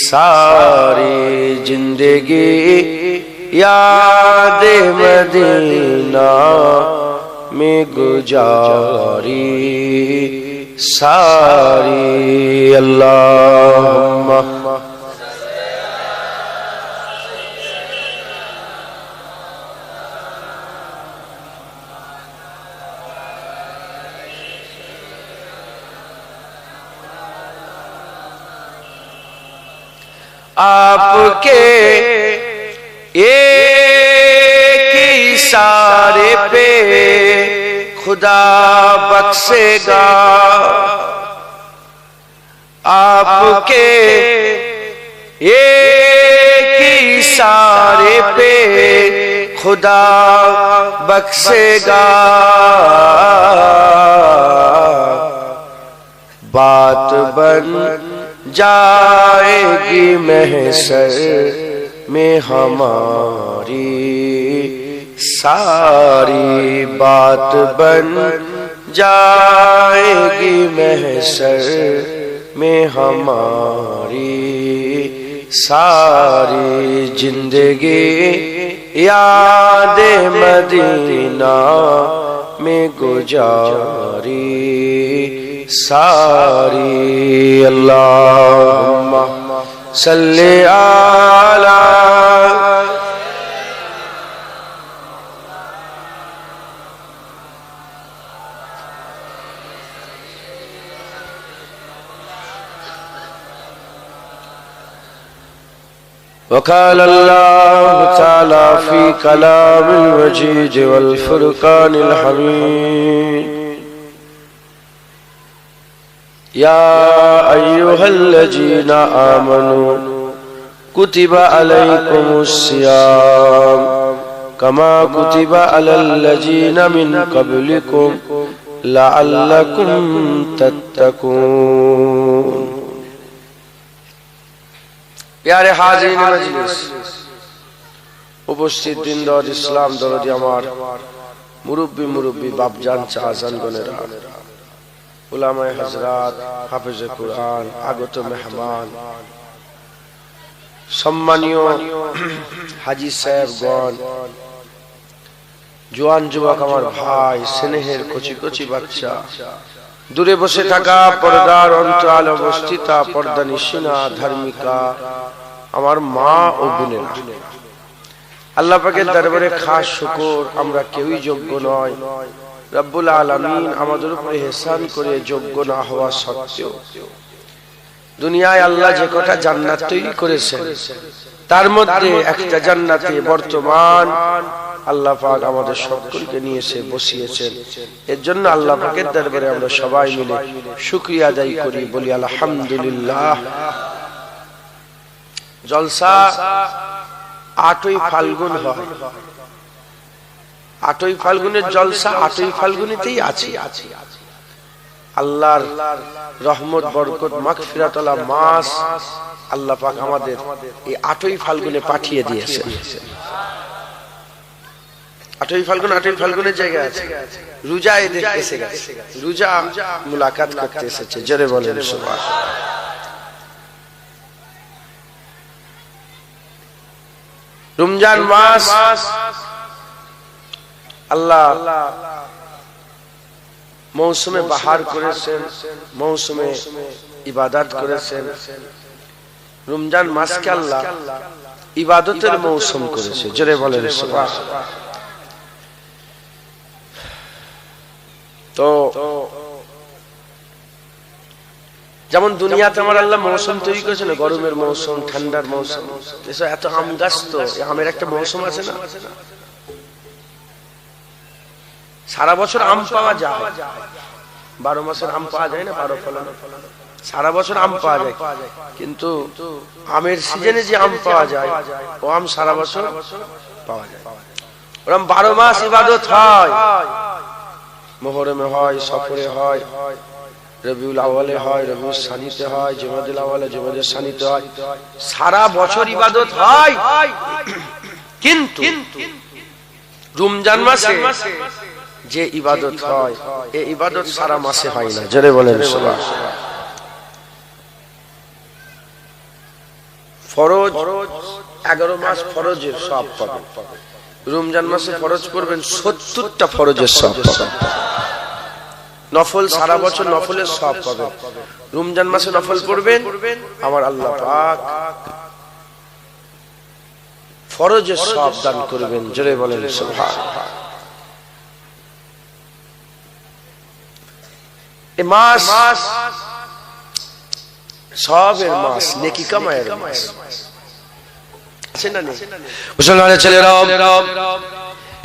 ساری زندگی یاد مدینہ میں گزاری ساری اللہم آپ کے ایک اشارے پہ خدا بخشے گا آپ کے ایک اشارے پہ خدا بخشے گا بات بن جائے گی محشر میں ہماری ساری بات بن جائے گی محشر میں ہماری ساری زندگی یاد مدینہ میں گزاری ساری اللہم صلی علی وقال الله تعالى في كلام المجيد والفرقان الحميد يا أيها الذين آمنوا كتب عليكم الصيام كما كتب على الذين من قبلكم لعلكم تتقون प्यारे हाज़रीन मजलिस उपस्थित दिनदार इस्लाम दरदी আমার মুরব্বি বাপজান চাচান গনেরা উলামায়ে হযরত হাফেজে কুরআন আগত মেহমান সম্মানীয় হাজী সাহেবগণ জওয়ান যুবক আমার ভাই স্নেহের কচি কচি বাচ্চা দূরে বসে থাকা পর্দার অন্তরালে অবস্থিত পর্দা নিশিনা ধার্মিকা আমার মা ও বোনেরা আল্লাহ পাকের দরবারে খাস শুকর আমরা কেউই যোগ্য নয় রব্বুল আলামিন আমাদের উপরে ইহসান করে যোগ্য না হওয়া সত্ত্বেও দুনিয়ায় আল্লাহ যে কটা জান্নাত তৈরি করেছেন তার মধ্যে একটা জান্নাতে বর্তমান আল্লাহ পাক আমাদের সকলকে নিয়ে এসে বসিয়েছেন এর জন্য আল্লাহ পাকের দরবারে আমরা সবাই মিলে শুকরিয়া আদায় করি বলি আলহামদুলিল্লাহ জলসা 8ই ফাল্গুন হয় 8ই ফাল্গুনের জলসা 8ই ফাল্গুনেতেই আছে আল্লাহর রহমত বরকত মাগফিরাত ওয়ালা মাস আল্লাহ পাক আমাদের এই 8ই ফাল্গুনে পাঠিয়ে দিয়েছেন 8ই ফাল্গুনের জায়গায় আছে রোজা দেখতে এসে গেছে রোজা মুলাকাত করতে এসেছে জোরে বলেন সুবহানাল্লাহ রমজান মাস আল্লাহ মৌসুমে বাহার করেছেন মৌসুমে ইবাদত করেছেন রমজান মাসকে আল্লাহ ইবাদতের মৌসুম করেছে জোরে বলেন সুবহানাল্লাহ তো যেমন দুনিয়াতে আমার আল্লাহ মৌসুম তৈরি করেছে না গরমের মৌসুম ঠান্ডার মৌসুম এত আম গাছ তো আমের একটা মৌসুম আছে না সারা বছর আম পাওয়া যায় 12 মাসের আম পাওয়া যায় না 12 ফলন সারা বছর আম পাওয়া যায় কিন্তু আমের সিজনে যে আম পাওয়া যায় ও আম সারা বছর পাওয়া যায় ওরকম 12 মাস ইবাদত হয় মুহররমে হয় সফরে হয় রবিউল আউয়ালে হয় রবিউল সানিতে হয় জুমাদুল আউয়ালে জুমাদুল সানিতে হয় সারা বছর ইবাদত হয় কিন্তু রমজান মাসে যে ইবাদত হয় এই ইবাদত সারা মাসে হয় না জোরে বলেন সুবহানাল্লাহ ফরজ 11 মাস ফরজের সওয়াব পাবেন রমজান মাসে ফরজ করবেন 70টা ফরজের সওয়াব পাবেন নফল সারা বছর নফলের সওয়াব পাবেন রমজান মাসে নফল পড়বেন আমার আল্লাহ পাক ফরজের সওয়াব দান করবেন জোরে বলেন সুবহানাল্লাহ এই মাস সওয়াবের মাস নেকি কামায়ের মাস আছে না নেই মুসলমানের ছেলেরা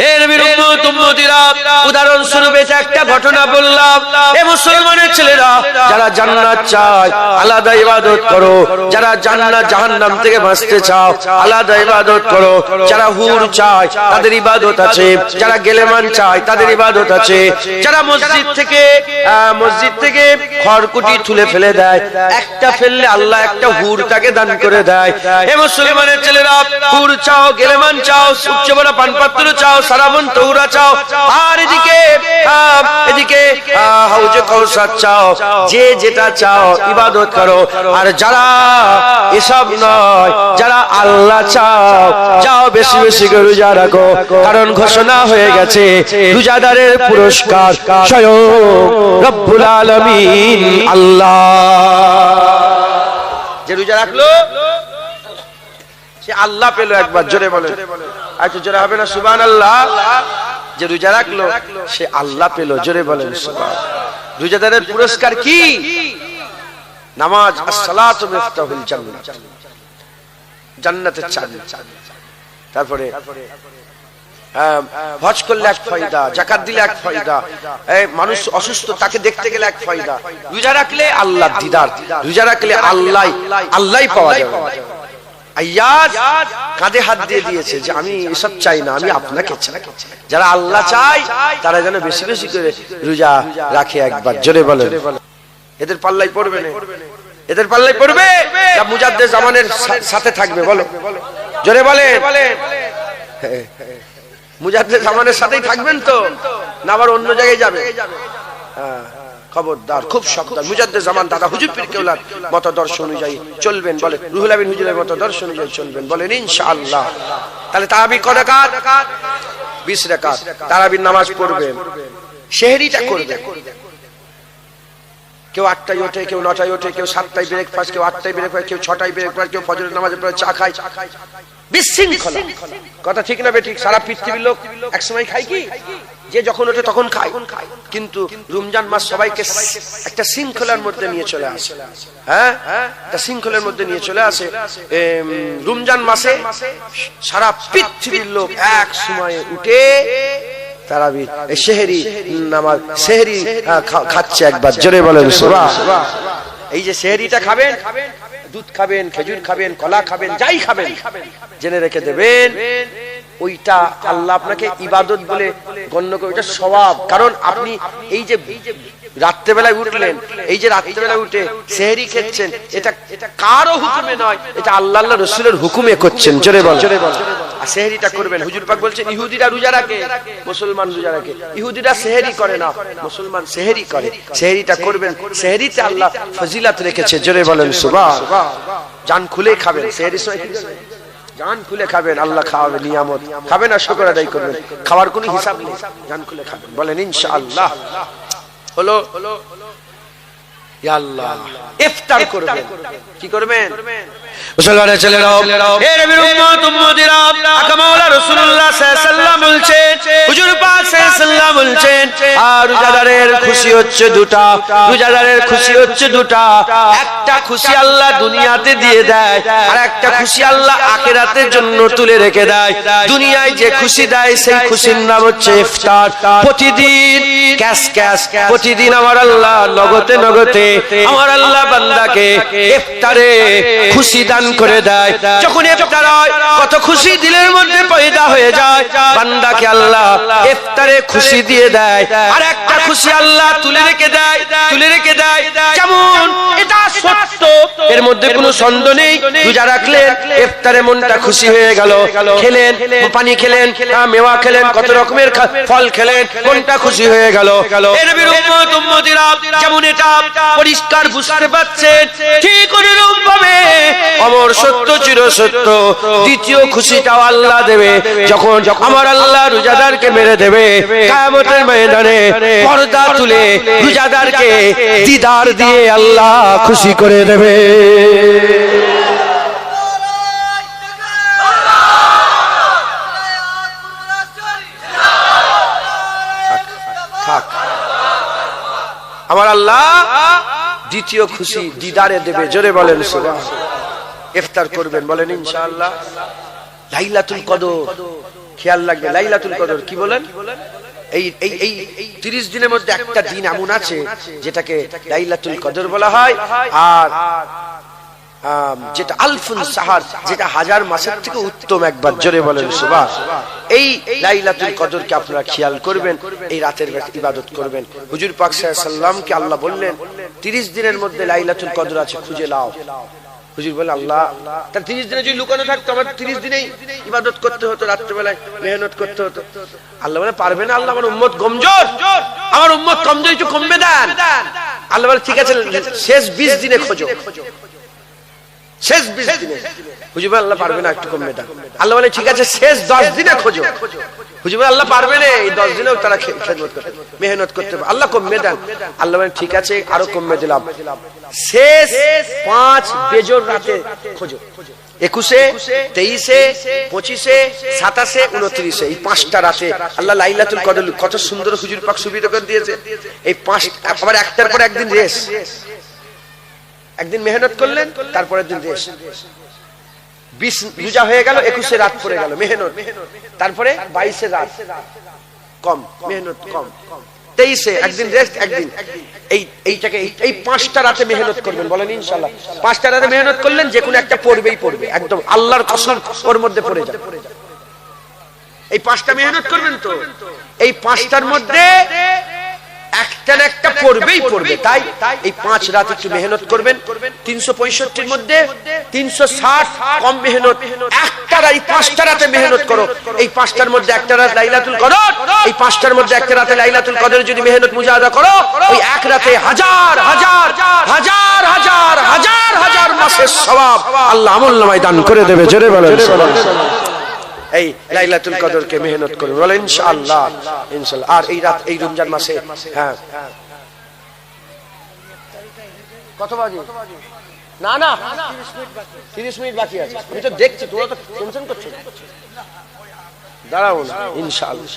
এ নবীর উম্মত উম্মতিরা উদাহরণ স্বরূপ একটা ঘটনা বললাম এ মুসলমানের ছেলেরা যারা জান্নাত চায় আলাদা ইবাদত করো যারা জান্নাত জাহান্নাম থেকে বাঁচতে চাও আলাদা ইবাদত করো যারা হুর চায় তাদের ইবাদত আছে যারা গেলেমান চায় তাদের ইবাদত আছে যারা মসজিদ থেকে খড়কুটি তুলে ফেলে দেয় একটা ফেললে আল্লাহ একটা হুর তাকে দান করে দেয় হে মুসলমানের ছেলেরা হুর চাও গেলেমান চাও সবচেয়ে বড় পানপাত্র চাও সারাবন তৌরা চাও আর এদিকে হাউজে কাউসার চাও যে যেটা চাও ইবাদত করো আর যারা এসব নয় যারা আল্লাহ চাও যাও বেশি বেশি করে রোজা রাখো কারণ ঘোষণা হয়ে গেছে রোজাদারের পুরস্কার স্বয়ং রব্বুল আলামিন আল্লাহ যে রোজা রাখলো সে আল্লাহ পেল একবার জোরে বলে আচ্ছা জোরে হবে না সুবহানাল্লাহ যে রোজা রাখলো সে আল্লাহ পেল জোরে বলেন সুবহানাল্লাহ রোজাদারের পুরস্কার কি নামাজ as-salatu miftaহুল জান্নাহ জান্নাতের চাবি। তারপরে হজ করলে এক ফায়দা, যাকাত দিলে এক ফায়দা, মানুষ অসুস্থ তাকে দেখতে গেলে এক ফায়দা, রোজা রাখলে আল্লাহ দিদার, রোজা রাখলে আল্লাহ পাওয়া যাবে। আয়াজ কাঁধে হাত দিয়ে দিয়েছে যে আমি এসব চাই না, আমি আপনাকে চাই। যারা আল্লাহ চায় তারা যেন বেশি বেশি করে রোজা রাখে। একবার জোরে বলেন, এদের পাল্লাই পড়বে না, এদের পাল্লাই পড়বে যা মুজাদ্দেদ জামানের সাথে থাকবে। বলো জোরে বলে, মুজাদ্দেদ জামানের সাথেই থাকবেন তো না আবার অন্য জায়গায় যাবে? খবরদার, খুব সাবধান। মুজাদ্দেদ জামান দাদা হুজুর পীর কেওলার মতদর্শ অনুযায়ী চলবেন, বলে রুহুল আমিন হুজুরের মতদর্শ অনুযায়ী চলবেন, বলেন ইনশাআল্লাহ। তাহলে তারাবির কত রাকাত? 20 রাকাত তারাবির নামাজ পড়বেন। সেহরিটা করবেন, কেউ 8টায় ওঠে, কেউ 9টায় ওঠে, কেউ 7টায় ব্রেকফাস্ট, কেউ 8টায় ব্রেকফাস্ট, কেউ 6টায় ব্রেকফাস্ট, কেউ ফজরের নামাজের পরে চা খায়। বিশৃঙ্খলা, কথা ঠিক না বেঠিক? সারা পৃথিবীর লোক একসময় খায় কি? যে যখন ওঠে তখন খায়। কিন্তু রমজান মাস সবাইকে একটা শৃঙ্খলার মধ্যে নিয়ে চলে আসে। হ্যাঁ, একটা শৃঙ্খলার মধ্যে নিয়ে চলে আসে। রমজান মাসে সারা পৃথিবীর লোক এক সময় উঠে তারাবি সেহরি নামাজ, সেহরি খাচ্ছে। একবার জোরে বলেন সুবহানাল্লাহ। এই যে সেহরিটা খাবেন, দুধ খাবেন, খেজুর খাবেন, কলা খাবেন, যাই খাবেন, জেনে রেখে দেবেন ওইটা আল্লাহ আপনাকে ইবাদত বলে গণ্য করে, ওইটা সওয়াব। কারণ আপনি এই যে রাত্রেবেলায় উঠলেন, এই যে রাত্রেবেলায় উঠে সেহরি খেচ্ছেন, এটা কারো হুকুমে নয়, এটা আল্লাহ আল্লাহ রাসূলের হুকুমে করছেন। জোরে বল, জোরে বল। আর সেহরিটা করবেন, হুজুর পাক বলছেন ইহুদিরা রোজা রাখে, মুসলমান রোজা রাখে। ইহুদিরা সেহরি করে না, মুসলমান সেহরি করে। সেহরিটা করবেন, সেহরিতে আল্লাহ ফজিলত রেখেছে। জোরে বলেন সুবহানাল্লাহ। জান খুলে খাবেন, সেহরির সময় জান খুলে খাবেন, আল্লাহ খাওয়াবে, নিয়ামত খাবেন আর শুকর আদায় করবেন, খাওয়ার কোনো হিসাব নেই, জান খুলে খাবেন। বলেন ইনশাআল্লাহ। হলো ইয়া আল্লাহ। ইফতার করবেন, কি করবেন? মুসলমানের ছেলেরা, হে নবীর উম্মত উম্মতিরা, আকা মাওলা রাসূলুল্লাহ সাল্লাল্লাহু আলাইহি ওয়াসাল্লাম বলছেন, হুজুর পাক সাল্লাল্লাহু আলাইহি ওয়াসাল্লাম বলছেন, আর রোজাদারের খুশি হচ্ছে দুটা, রোজাদারের খুশি হচ্ছে দুটা। একটা খুশি আল্লাহ দুনিয়াতে দিয়ে দেয়, আর একটা খুশি আল্লাহ আখিরাতের জন্য তুলে রেখে দেয়। দুনিয়ায় যে খুশি দেয় সেই খুশির নাম হচ্ছে ইফতার। প্রতিদিন ক্যাশ ক্যাশ, প্রতিদিন আমার আল্লাহ নগদে নগদে আমার আল্লাহ বান্দাকে ইফতারে খুশি দান করে দেয়। যখন ইফতার হয় কত খুশি দিলের মধ্যে পয়দা হয়ে যায়, বান্দাকে আল্লাহ ইফতারে খুশি দিয়ে দেয়। আর একটা খুশি আল্লাহ তুলে রেখে দেয়, তুলে রেখে দেয়। যেমন এটা সত্য, এর মধ্যে কোনো সন্দেহ নেই। রোজা রাখলেন, ইফতারে মনটা খুশি হয়ে গেল, খেলেন, পানি খেলেন, মেওয়া খেলেন, কত রকমের ফল খেলেন, মনটা খুশি হয়ে গেল। এর নবীর উম্মত উম্মতিরা যেমন এটা পরিষ্কার বুঝতে পারছেন, ঠিক অনুরূপ ভাবে অমর সত্য চির সত্য দ্বিতীয় খুশিটাও আল্লাহ দেবে। যখন আমার আল্লাহ রোজাদারকে মেরে দেবে, কিয়ামতের ময়দানে পর্দা তুলে রোজাদারকে দিদার দিয়ে আল্লাহ খুশি করে দেবে। আমার আল্লাহ দ্বিতীয় খুশি দিদারে দেবে। জোরে বলেন সুবহানাল্লাহ। ইফতার করবেন, বলেন ইনশাআল্লাহ। লাইলাতুল কদর খেয়াল রাখবে, লাইলাতুল কদর কি বলেন? এই 30 দিনের মধ্যে একটা দিন এমন আছে যেটাকে লাইলাতুল কদর বলা হয়। আর যেটা আলফুন সাহার, যেটা 1000 মাসের থেকে উত্তম। একবার জোরে বলেন সুবহানাল্লাহ। এই লাইলাতুল কদরকে আপনারা খেয়াল করবেন, এই রাতের ইবাদত করবেন। হুজুর পাক সাল্লাল্লাহু আলাইহি ওয়াসাল্লামকে আল্লাহ বললেন 30 দিনের মধ্যে লাইলাতুল কদর আছে, খুঁজে নাও। হুজুর বলে আল্লাহ, তার 30 দিনে যদি লুকানো থাকতো আমার 30 দিনেই ইবাদত করতে হতো, রাত্রেবেলায় মেহনত করতে হতো। আল্লাহ বলে পারবে না, আল্লাহ আমার উম্মত কমজোর, আমার উম্মত কমজোর, একটু কমবে দেন। আল্লাহ বলে ঠিক আছে, শেষ 20 দিনে খোঁজো, শেষ 20 দিনে। হুজুর বলে আল্লাহ পারবে না, একটু কমবে দেন। আল্লাহ বলে ঠিক আছে, শেষ 10 দিনে খোঁজো। হুজুর বলে আল্লাহ পারবে না, এই 10 দিনেও তারা খেদমত করতে মেহনত করতে পারে, আল্লাহ কমবে দেন। আল্লাহ বলে ঠিক আছে, আরো কমবে দিলাম, শেষ 5 বেজর রাতে খোঁজো। 21, 23, 25, 27, 29 এই 5টা রাতে আল্লাহ লাইলাতুল কদর। কত সুন্দর হুজুর পাক সুবিধা করে দিয়েছে। এই 5 আবার একটার পর একদিন রেস্ট, একদিন মেহনত করলেন, তারপরের দিন রেস্ট। 20 রোজা হয়ে গেল, 21 রাত পড়ে গেল মেহনত, তারপরে 22 রাত কম মেহনত কম, 23 একদিন রেস্ট, একদিন এইটাকে এই 5টা রাতে মেহনত করবেন, বলেন ইনশাআল্লাহ। 5টা রাতে মেহনত করলেন, যে কোনো একটা পড়বেই পড়বে, একদম আল্লাহর কসম ওর মধ্যে পড়ে যাবে। এই 5টা মেহনত করবেন তো, এই 5টার মধ্যে একটা না একটা পড়বেই পড়বে। তাই এই 5 রাত একটু মেহনত করবেন। 365 মধ্যে 360 কম মেহনত, একটা রাত 5টা রাতে মেহনত করো। এই 5টার মধ্যে একটা রাত লাইলাতুল কদর, এই 5টার মধ্যে একটা রাতে লাইলাতুল কদর যদি মেহনত মুজাহাদা করো, ওই এক রাতে হাজার হাজার হাজার হাজার হাজার হাজার মাসের সওয়াব আল্লাহ আমলনামায় দান করে দেবে। জোরে বলেন সুবহানাল্লাহ। এই লাইলাতুল কদরকে মেহনত করুন, বলেন ইনশাআল্লাহ ইনশাআল্লাহ। আর এই রাত, এই রমজান মাসে, হ্যাঁ কত বাজে? না না 30 মিনিট বাকি আছে, আমি তো দেখছি, তোমরা তো টেনশন করছো, দাঁড়াও না ইনশাআল্লাহ।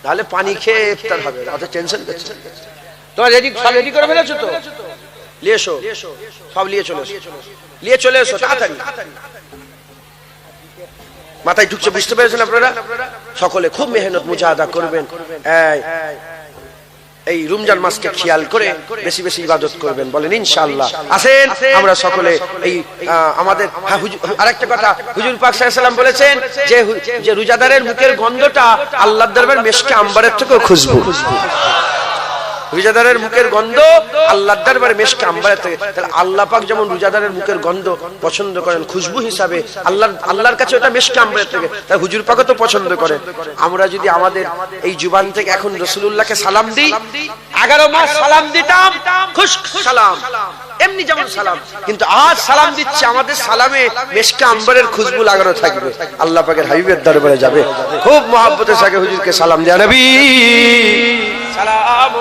তাহলে পানি খেয়ে ইফতার হবে, অত টেনশন করছো। তোমরা সব রেডি করে ফেলেছো তো? নিয়ে এসো, সব নিয়ে চলে এসো তাড়াতাড়ি। মাথায় ঢুকছে, বুঝতে পেরেছেন আপনারা? সকলে খুব মেহনত মুজাহাদা করবেন, এই রমজান মাসকে খেয়াল করে বেশি বেশি ইবাদত করবেন, বলেন ইনশাআল্লাহ। আসেন আমরা সকলে এই আমাদের আরেকটা কথা, হুজুর পাক সাল্লাল্লাহু আলাইহি সাল্লাম বলেছেন যে রোজাদারের মুখের গন্ধটা আল্লাহর দরবারে মেশকে আম্বারের থেকেও খুশবু। রোজাদারের মুখের গন্ধ আল্লাহর দরবারে মেশকে আম্বারের থেকে। তাহলে আল্লাহ পাক যেমন রোজাদারের মুখের গন্ধ পছন্দ করেন খুশবু হিসাবে, আল্লাহর কাছে ওটা মেশকে আম্বারের থেকে, তাই হুজুর পাকও তো পছন্দ করেন। আমরা যদি আমাদের এই জুবান থেকে এখন রাসূলুল্লাহকে সালাম দিই, 11 মাস সালাম দিতাম খুশক সালাম, এমনি যেমন সালাম, কিন্তু আজ সালাম দিচ্ছে, আমাদের সালামে মেশকে আম্বারের খুশবু লাগানো থাকবে। আল্লাহ পাকের হাবিবের দরবারে যাবে, খুব মহব্বতের সাথে হুজুরকে সালাম দেয়া, নবী সালাম।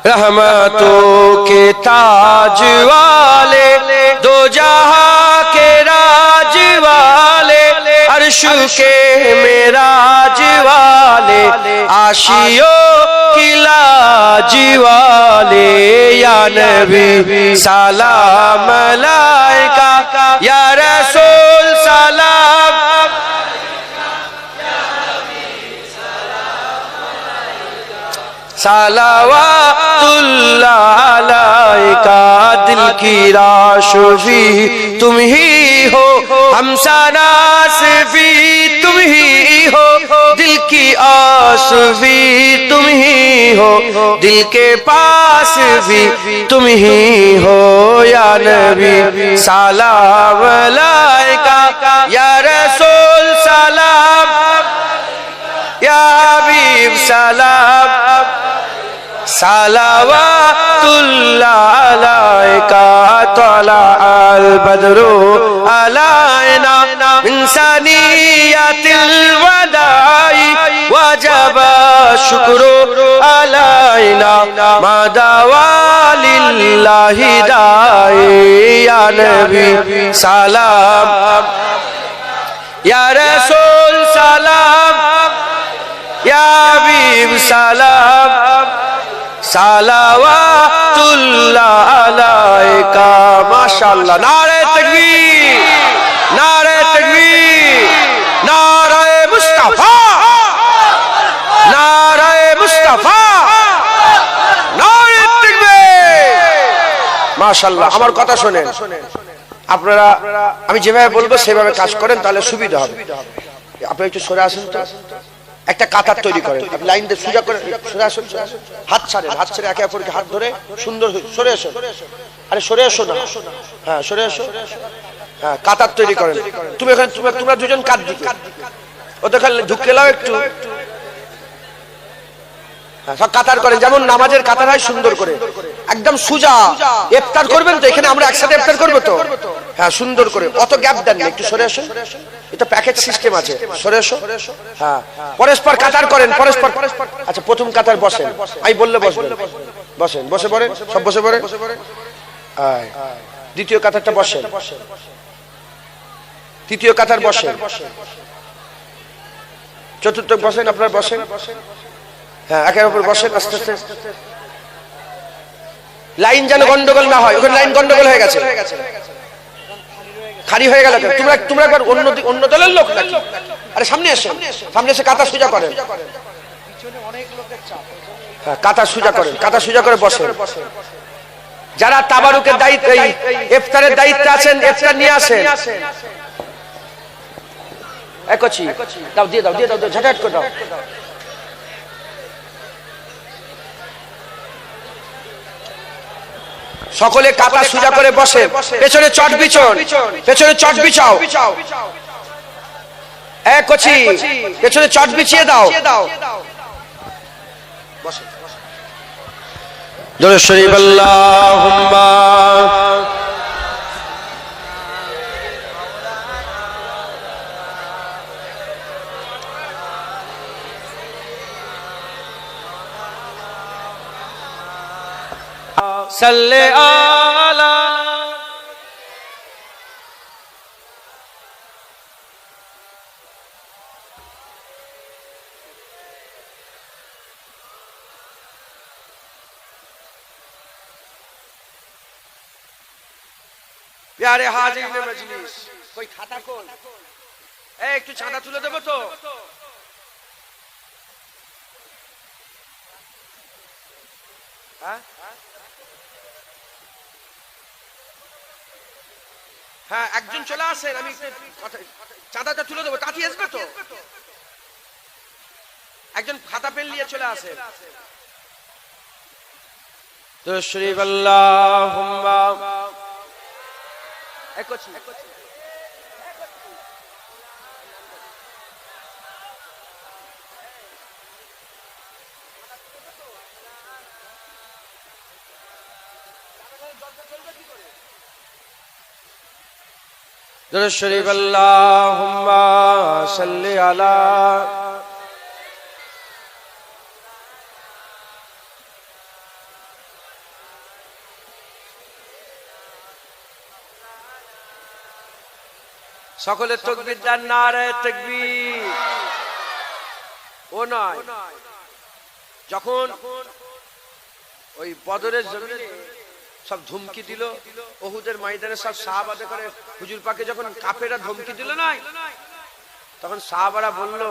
रहमतों के ताज वाले, दो जहां के राज वाले, अर्श के मेराज वाले, आशियों की लाज वाले, या नबी सलाम अलैका, या रसूल सलाम, सलावतुल्लाह अलैका, दिल की राशुफी तुम ही हो, हमसनास भी तुम ही हो, दिल की आसुफी तुम ही हो, दिल के पास भी तुम ही हो, या नबी सलाम अलैका, या रसूल सलाम, या हबीब सलाम, सलावतुल्लाह अलैका, तला अल बद्रु अलैना मिन सनियतिल वदाई, वजब शुक्रु अलैना मदावालिल्लाहि दाई, या नबी सलाम, या रसूल सलाम, या हबीब सलाम, सलावतुल्लाह अलैका। माशाअल्लाह, नारे तकबीर, नारे तकबीर, नारे मुस्तफा, नारे मुस्तफा, नारे तकबीर। माशाअल्लाह। আমার কথা শুনেন আপনারা, আমি যেভাবে বলবো সেভাবে কাজ করেন, তাহলে সুবিধা হবে। আপনি একটু সরে আসুন তো, একটা কাতার তৈরি করেন, আপনি লাইন দিয়ে সোজা করে সরে আসুন, হাত ছাড়েন, হাত ছেড়ে একে অপরকে হাত ধরে সুন্দর সরে এসো, আরে সরে এসো না, হ্যাঁ সরে এসো, হ্যাঁ কাতার তৈরি করেন। তুমি এখানে তোমরা দুজন কাত দিকে, ওদের ঢুকে লাও একটু, সব কাতার করেন, যেমন নামাজের কাতার হয় সুন্দর করে, একদম সোজা। ইফতার করবেন তো, এখানে আমরা একসাথে ইফতার করবো তো, হ্যাঁ সুন্দর করে, অত গ্যাপ দেন না, একটু সরে আসুন, এটা প্যাকেজ সিস্টেম আছে, সরে এসো, হ্যাঁ পরস্পর কাতার করেন, পরস্পর। আচ্ছা প্রথম কাতার বসেন, আমি বললে বসবেন, বসেন, বসে পড়েন, সব বসে পড়ে, দ্বিতীয় কাতারটা বসেন, তৃতীয় কাতার বসেন, চতুর্থ বসেন, আপনার বসেন, হ্যাঁ একের উপর বসেন। আস্তে আস্তে লাইন যেন গন্ডগোল না হয়, ওখানে লাইন গন্ডগোল হয়ে গেছে, খালি হয়ে গেল। তোমরা একবার অন্য দলের লোক নাকি? আরে সামনে এসে, সামনে এসে কাতা সোজা করেন, কাতা সোজা করেন, কাতা সোজা করে বসেন। যারা তাবারুকের দায়িত্ব, ইফতারের দায়িত্বে আছেন, ইফতার নিয়ে আসেন। একচি দাও, দিয়ে দাও, দিয়ে দাও, ঝটাট করে দাও। সকলে কাতা সোজা করে বসে, পেছনে চট বিছন, পেছনে চট বিছাও। একচি পেছনে চট বিছিয়ে দাও। বসে দরুদ শরীফ আল্লাহুম্মা সাল্লি আলা प्यारे हाजिर मजलिस, कोई खाता कौन একটু চাঁদা তুলে দেবো তো? হ্যাঁ একজন চলে আসেন, আমি চাঁদাটা তুলে দেবো, তাড়াতাড়ি আসবে তো? একজন খাতা পেন নিয়ে চলে আসেন। দরুদ শরীফ আল্লাহুম্মা একচি দরুদ শরীফ আল্লাহুম্মা সাল্লি আলা সকলে তাকবীর দেন, নারে তাকবীর। ও নয়, যখন ওই বদরের জমিনে সব ধমকি দিল, উহুদের ময়দানে সব সাহাবাদে করে হুজুর পাকে যখন কাফেররা ধমকি দিল না, তখন সাহাবারা বলল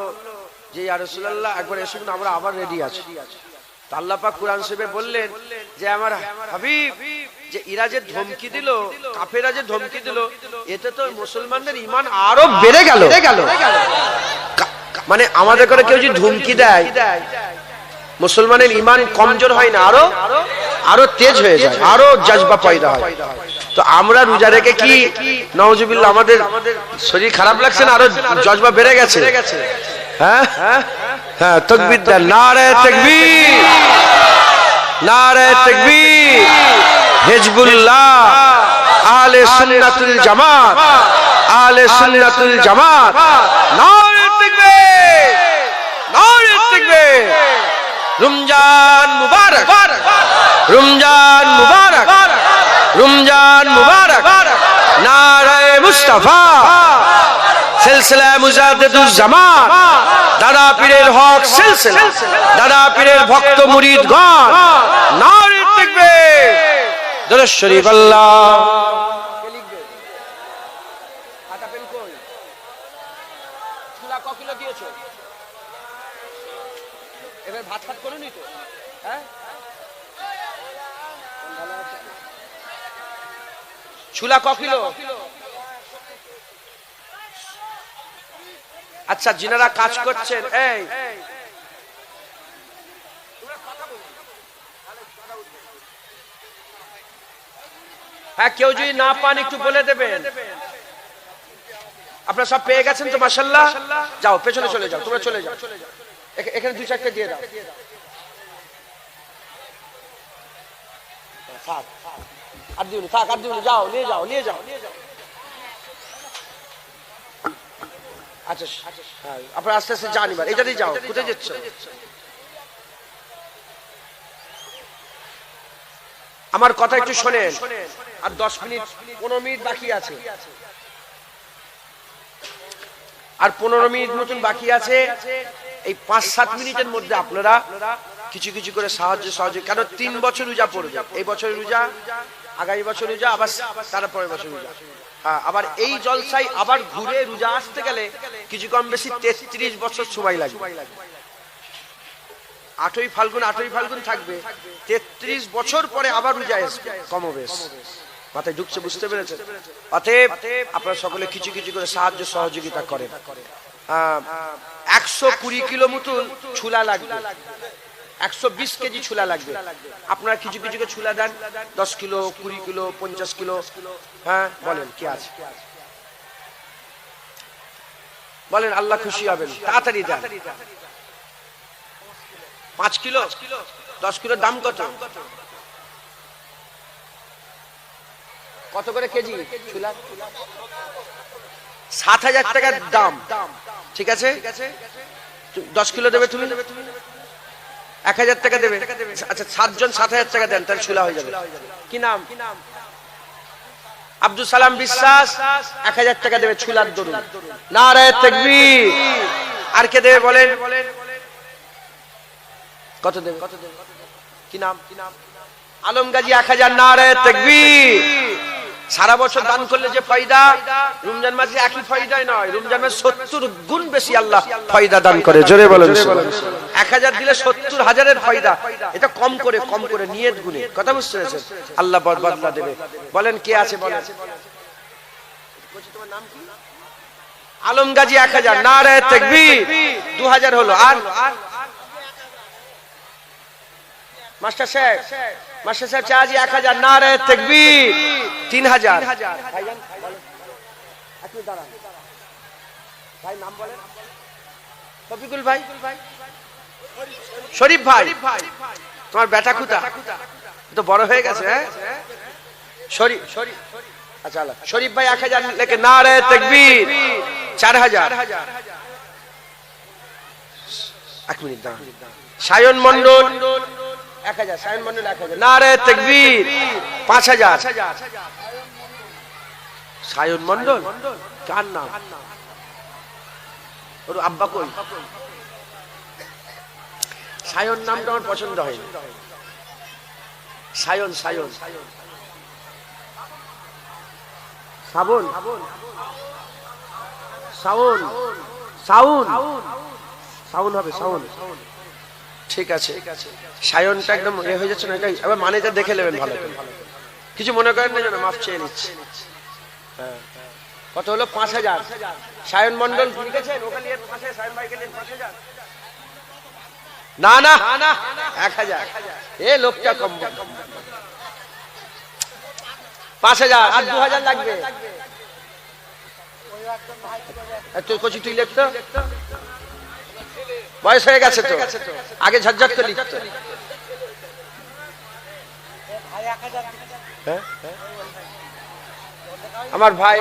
যে ইয়া রাসূলুল্লাহ একবার এসে আমরা আবার রেডি আছি। আল্লাহ পাক কুরআন শরীফে বললেন যে আমার হাবিব, যে ইরা যে ধমকি দিল, কাফেররা যে ধমকি দিল, এতে তো মুসলমানদের ঈমান আরো বেড়ে গেল। মানে আমাদের করে কেউ যদি ধমকি দেয়, মুসলমানের ঈমান কমজোর হয় না, আরো তেজ হয়ে যায়, আরো জজবা পয়দা হয়। তো আমরা রোজা রেখে কি নাউজুবিল্লাহ আমাদের শরীর খারাপ লাগছে না, আরো জজবা বেড়ে গেছে? হ্যাঁ হ্যাঁ, তাকবীর দেন, নারে তাকবীর, নারে তাকবীর। হিজবুল্লাহ, আহলে সুন্নাতুল জামাত, আহলে সুন্নাতুল জামাত, নারে তাকবীর, নারে তাকবীর। রমজান মুবারক, রমজান মুবারক, রমজান মুবারক। নারে মুস্তাফা, সিলসিলা মুজাদ্দিদুজ জামান, দাদা পীরের হক সিলসিলা, দাদা পীরের ভক্ত মুরিদগণ, নারে তাকবীর। দরুদ শরীফ আল্লাহ। কে লিখবে? খাতা পেন কই? চুলা ক কিলো দিয়েছো? এবার ভাত ভাত করোনি তো? হ্যাঁ, চুলা ক কিলো? আচ্ছা, যিনারা কাজ করছেন, এই হ্যাঁ, কেউ যদি না পান একটু বলে দেবেন। আপনারা সব পেয়ে গেছেন তো মাশাআল্লাহ? যাও পেছনে চলে যাও, তোমরা চলে যাও, এখানে দুই চারটে দিয়ে দাও। থাক আর দিও, থাক আর দিও, যাও নিয়ে যাও, নিয়ে যাও। আচ্ছা হ্যাঁ, আপনারা আস্তে আস্তে যান, এবার এটা দিয়ে যাও। কোথায় যাচ্ছ? আমার কথা একটু শোনেন, আর 10 মিনিট 15 মিনিট বাকি আছে, আর 15 মিনিট মতন বাকি আছে। এই 5-7 মিনিটের মধ্যে আপনারা কিছু কিছু করে সাহায্য কেন 3 বছর রোজা পড়বে, এই বছর রোজা, আগামী বছর রোজা, আবার তারপরের বছর রোজা। হ্যাঁ, আবার এই জলসায় আবার ঘুরে রোজা আসতে গেলে কিছু কম বেশি 33 বছর সময় লাগবে। 8ই ফাল্গুন থাকবে, 33 বছর পরে আবার রোজা আসবে কমবেশ। মাথায় ঢুকছে, বুঝতে পেরেছেন? অতএব আপনারা সকলে কিছু কিছু করে সাহায্য সহযোগিতা করেন। 120 কিলো মতন ছুলা লাগবে, 120 কেজি ছুলা লাগবে। আপনারা কিছু কিছু করে ছুলা দেন, 10 কিলো, 20 কিলো, 50 কিলো। হ্যাঁ বলেন, কি আছে বলেন, আল্লাহ খুশি হবেন, তাড়াতাড়ি দেন। 5 কিলো, 10 কিলোর দাম কত? কত করে কেজি ছুলা? 7,000 টাকার দাম। ঠিক আছে, 10 কিলো দেবে তুমি, 1,000 টাকা দেবে। আচ্ছা, 7 জন 7,000 টাকা দেন, তাহলে ছুলা হয়ে যাবে। কি নাম? আব্দুল সালাম বিশ্বাস। 1,000 টাকা দেবে ছুলার দরুন। নারে তাকবীর। আর কে দেবে বলেন? কত দেবে? কি নাম? আলম গাজী 1000। নারে তাকবীর। সারা বছর দান করলে যে ফায়দা, রমজান মাসে একই ফায়দাই নয়, রমজান মাসে 70 গুণ বেশি আল্লাহ ফায়দা দান করে। জোরে বলেন। 1000 দিলে 70,000-এর ফায়দা। এটা কম করে নিয়ত গুণে। কথা বুঝতে পেরেছেন? আল্লাহ বদলা দেবে। বলেন, কে আছে বলেন? তোমার নাম কি? আলম গাজী 1000। নারে তাকবীর। 2000 হলো। আর মাস্টার সাহেব চাচি 1000। নারে তাকবীর। 3000। ভাইজান বলেন, আপনি দাঁড়ান। ভাই নাম বলেন? রফিকুল ভাই, শরীফ ভাই। তোমার বেটা কুতা তো বড় হয়ে গেছে। হ্যাঁ, শরীফ। আচ্ছা, শরীফ ভাই 1000 লেখে। নারে তাকবীর। 4000। 1 মিনিট দাঁড়ান। সায়ন মন্ডল 1000। সায়ন মন্ডল 1000। নারে তাকবীর। 5000। সায়ন মন্ডল কার নাম? ওর আব্বা কই? সায়ন নামটা আমার পছন্দ হয়। সায়ন শ্রাবণ হবে। শাওন। ঠিক আছে, সায়নটা একদম হয়ে যাচ্ছে না? এবার মানেটা দেখে নেবেন ভালো করে, কিছু মনে করেন না যেন, মাফ চেয়ে নিচ্ছি। হ্যাঁ, কত হলো? 5000। সায়ন মন্ডল লিখেছেন, ওকে নিয়ে 5000, সায়ন ভাইকে নিয়ে 5000। না 1000। এ লোকটা কম। 5000 আর 2000 লাগবে। তুই লিখতো, বয়স হয়ে গেছে তো, আগে ঝকঝক তো লিখতো। আমার ভাই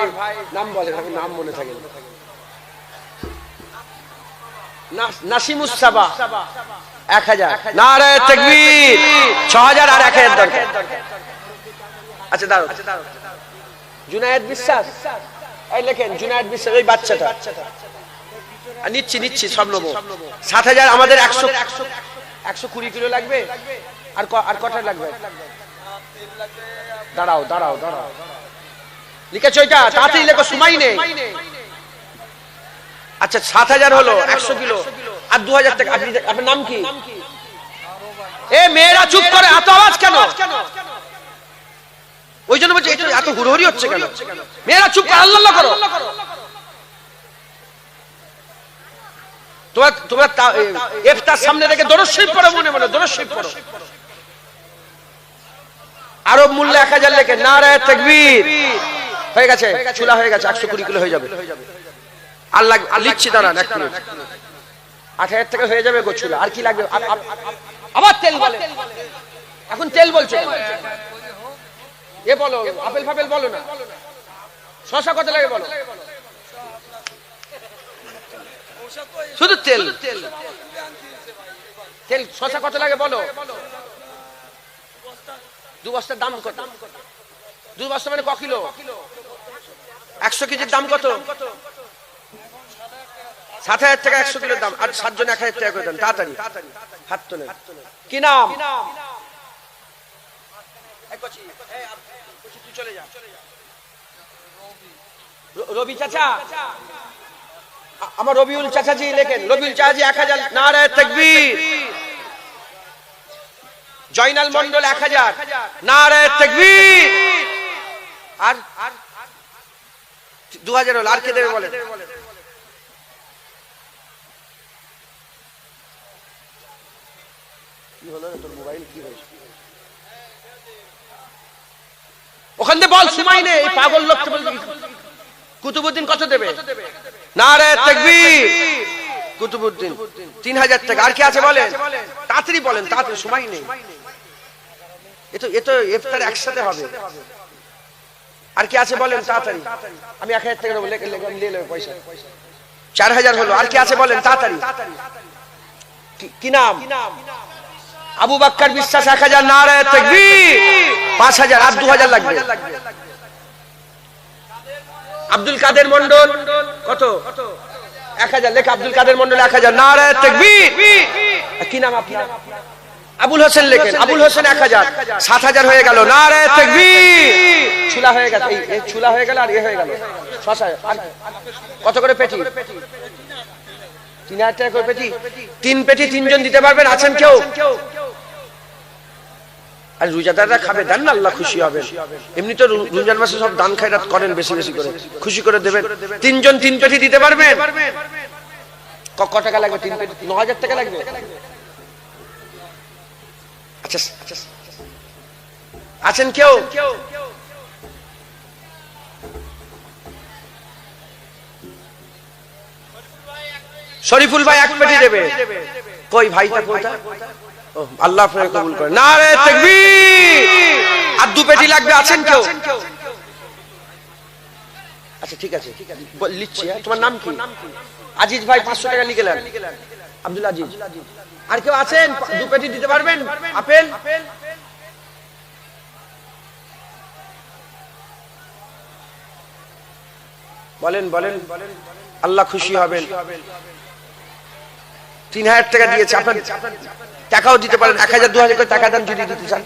নাম বলে, নাম মনে থাকে। নাসিমুস সাবা 1000। নারে তাকবীর। 6000 আর 1000 দরকার। আচ্ছা দাঁড়াও, জুনায়েদ বিশ্বাস, এই লেখেন জুনায়েদ বিশ্বাস, ওই বাচ্চাটা। নিচ্ছি সব নেবো। 7000 আমাদের 120 কিলো লাগবে। আর কটা লাগবে? দাঁড়াও, লিখেছো এটা? তাড়াতাড়ি লেখো, সময় নেই। আচ্ছা, 7000 হলো 100 কিলো আর 2000 টাকা। আপনার নাম কি? এ মেয়েরা চুপ করে, এত আওয়াজ কেন? ওই জন্য বলছি, এত হুড়োহুড়ি হচ্ছে কেন? মেয়েরা চুপ করে, আল্লাহ করো। তোমরা ইফতার সামনে রেখে দরুদ শরীফ পড়ো, মনে দরুদ শরীফ পড়ো। আরব মূল্য 1000 লেখে। নারে তাকবীর। হয়ে গেছে, চুলা হয়ে গেছে, 120 কিলো হয়ে যাবে। আল্লাহ লিখছি, দাঁড়ান 1 মিনিট। 8000 টাকা হয়ে যাবে গো চুলা। আর কি লাগবে? আবার তেল বলে, এখন তেল বলছো? এ বলো, আপেল ফাপেল বলো না। শশা কত লাগে বলো? শুধু তেল। শশা কত লাগে বলো? দু বস্তার দাম কত? 2 বস্তা মানে ক কিলো? 100 কেজির দাম কত? 7,000 টাকা 100 কিলোর দাম। আর 7 জন 1,000 টাকা করে দেন, তাড়াতাড়ি হাত তোলেন। কি নাম? তুই চলে যা। রবি চাচা, আমার রবিউল চাচাজি লেখেন। রবিউল চাচাজি 1000। নারায়ে তাকবীর। জয়নাল মন্ডল 1000। নারায়ে তাকবীর। আর 2000 হল। আর কে দেবে বলেন? কি হলো রে তোর মোবাইল? কি হয়েছে? ওখান থেকে বল, সময় নেই। এই পাগল লোককে বলবি কুতুবউদ্দিন কত দেবে? নারায়ে তাকবীর। কুতুবউদ্দিন 3000 টাকা। আর কি আছে বলেন? তাড়াতাড়ি বলেন, তাড়াতাড়ি, সময় নেই। এতো ইফতার একসাথে হবে। আর কি আছে বলেন তাড়াতাড়ি? আমি 1000 টাকা দেবো, নিয়ে নেবে পয়সা। 4000 হলো। আর কি আছে বলেন তাড়াতাড়ি? কি নাম? আবু বকর বিশ্বাস 1000। নারায়ে তাকবীর। 5000। আর 2000 লাগবে। আব্দুল কাদের মন্ডল কত? 1000। লেখ আব্দুল কাদের মন্ডল 1000। নারায়ে তাকবীর। কি নাম আপনার? আবুল হোসেন লেখেন। আবুল হোসেন 1000। 7000 হয়ে গেল। নারায়ে তাকবীর। ছুলা হয়ে গেল। এই ছুলা হয়ে গেল। আর এ হয়ে গেল 6000। কত করে পেটি? 3000 টাকা করে পেটি। 3 পেটি 3 জন দিতে পারবেন? আছেন কেউ? আর রোজাদাররা খাবে, দেন না, আল্লাহ খুশি হবে। এমনি তো রমজান মাসে সব দান খায়রাত করেন, বেশি বেশি করে, খুশি করে দেবেন। 3 জন 3 পেটি দিতে পারবেন? কত টাকা লাগবে? 3 পেটি 9000 টাকা লাগবে। আচ্ছা, আছেন কেউ? শরীফুল ভাই 1 পেটি দেবে। কই ভাইটা কোথায়? আল্লাহ আপনাকে কবুল করে। নারায়ে তাকবীর। আর 2 পেটি লাগবে। আছেন কেউ? আচ্ছা ঠিক আছে, লিখছি। তোমার নাম কি? আজিজ ভাই 500 টাকা লিখলেন। আব্দুল আজিজ। আর কেউ আছেন 2 পেটি দিতে পারবেন? আপেল বলেন, বলেন, আল্লাহ খুশি হবেন। 3000 টাকা দিয়েছে। আপনার টাকাও দিতে পারেন। 1000 2000 করে টাকা দেন যদি দিতে চান।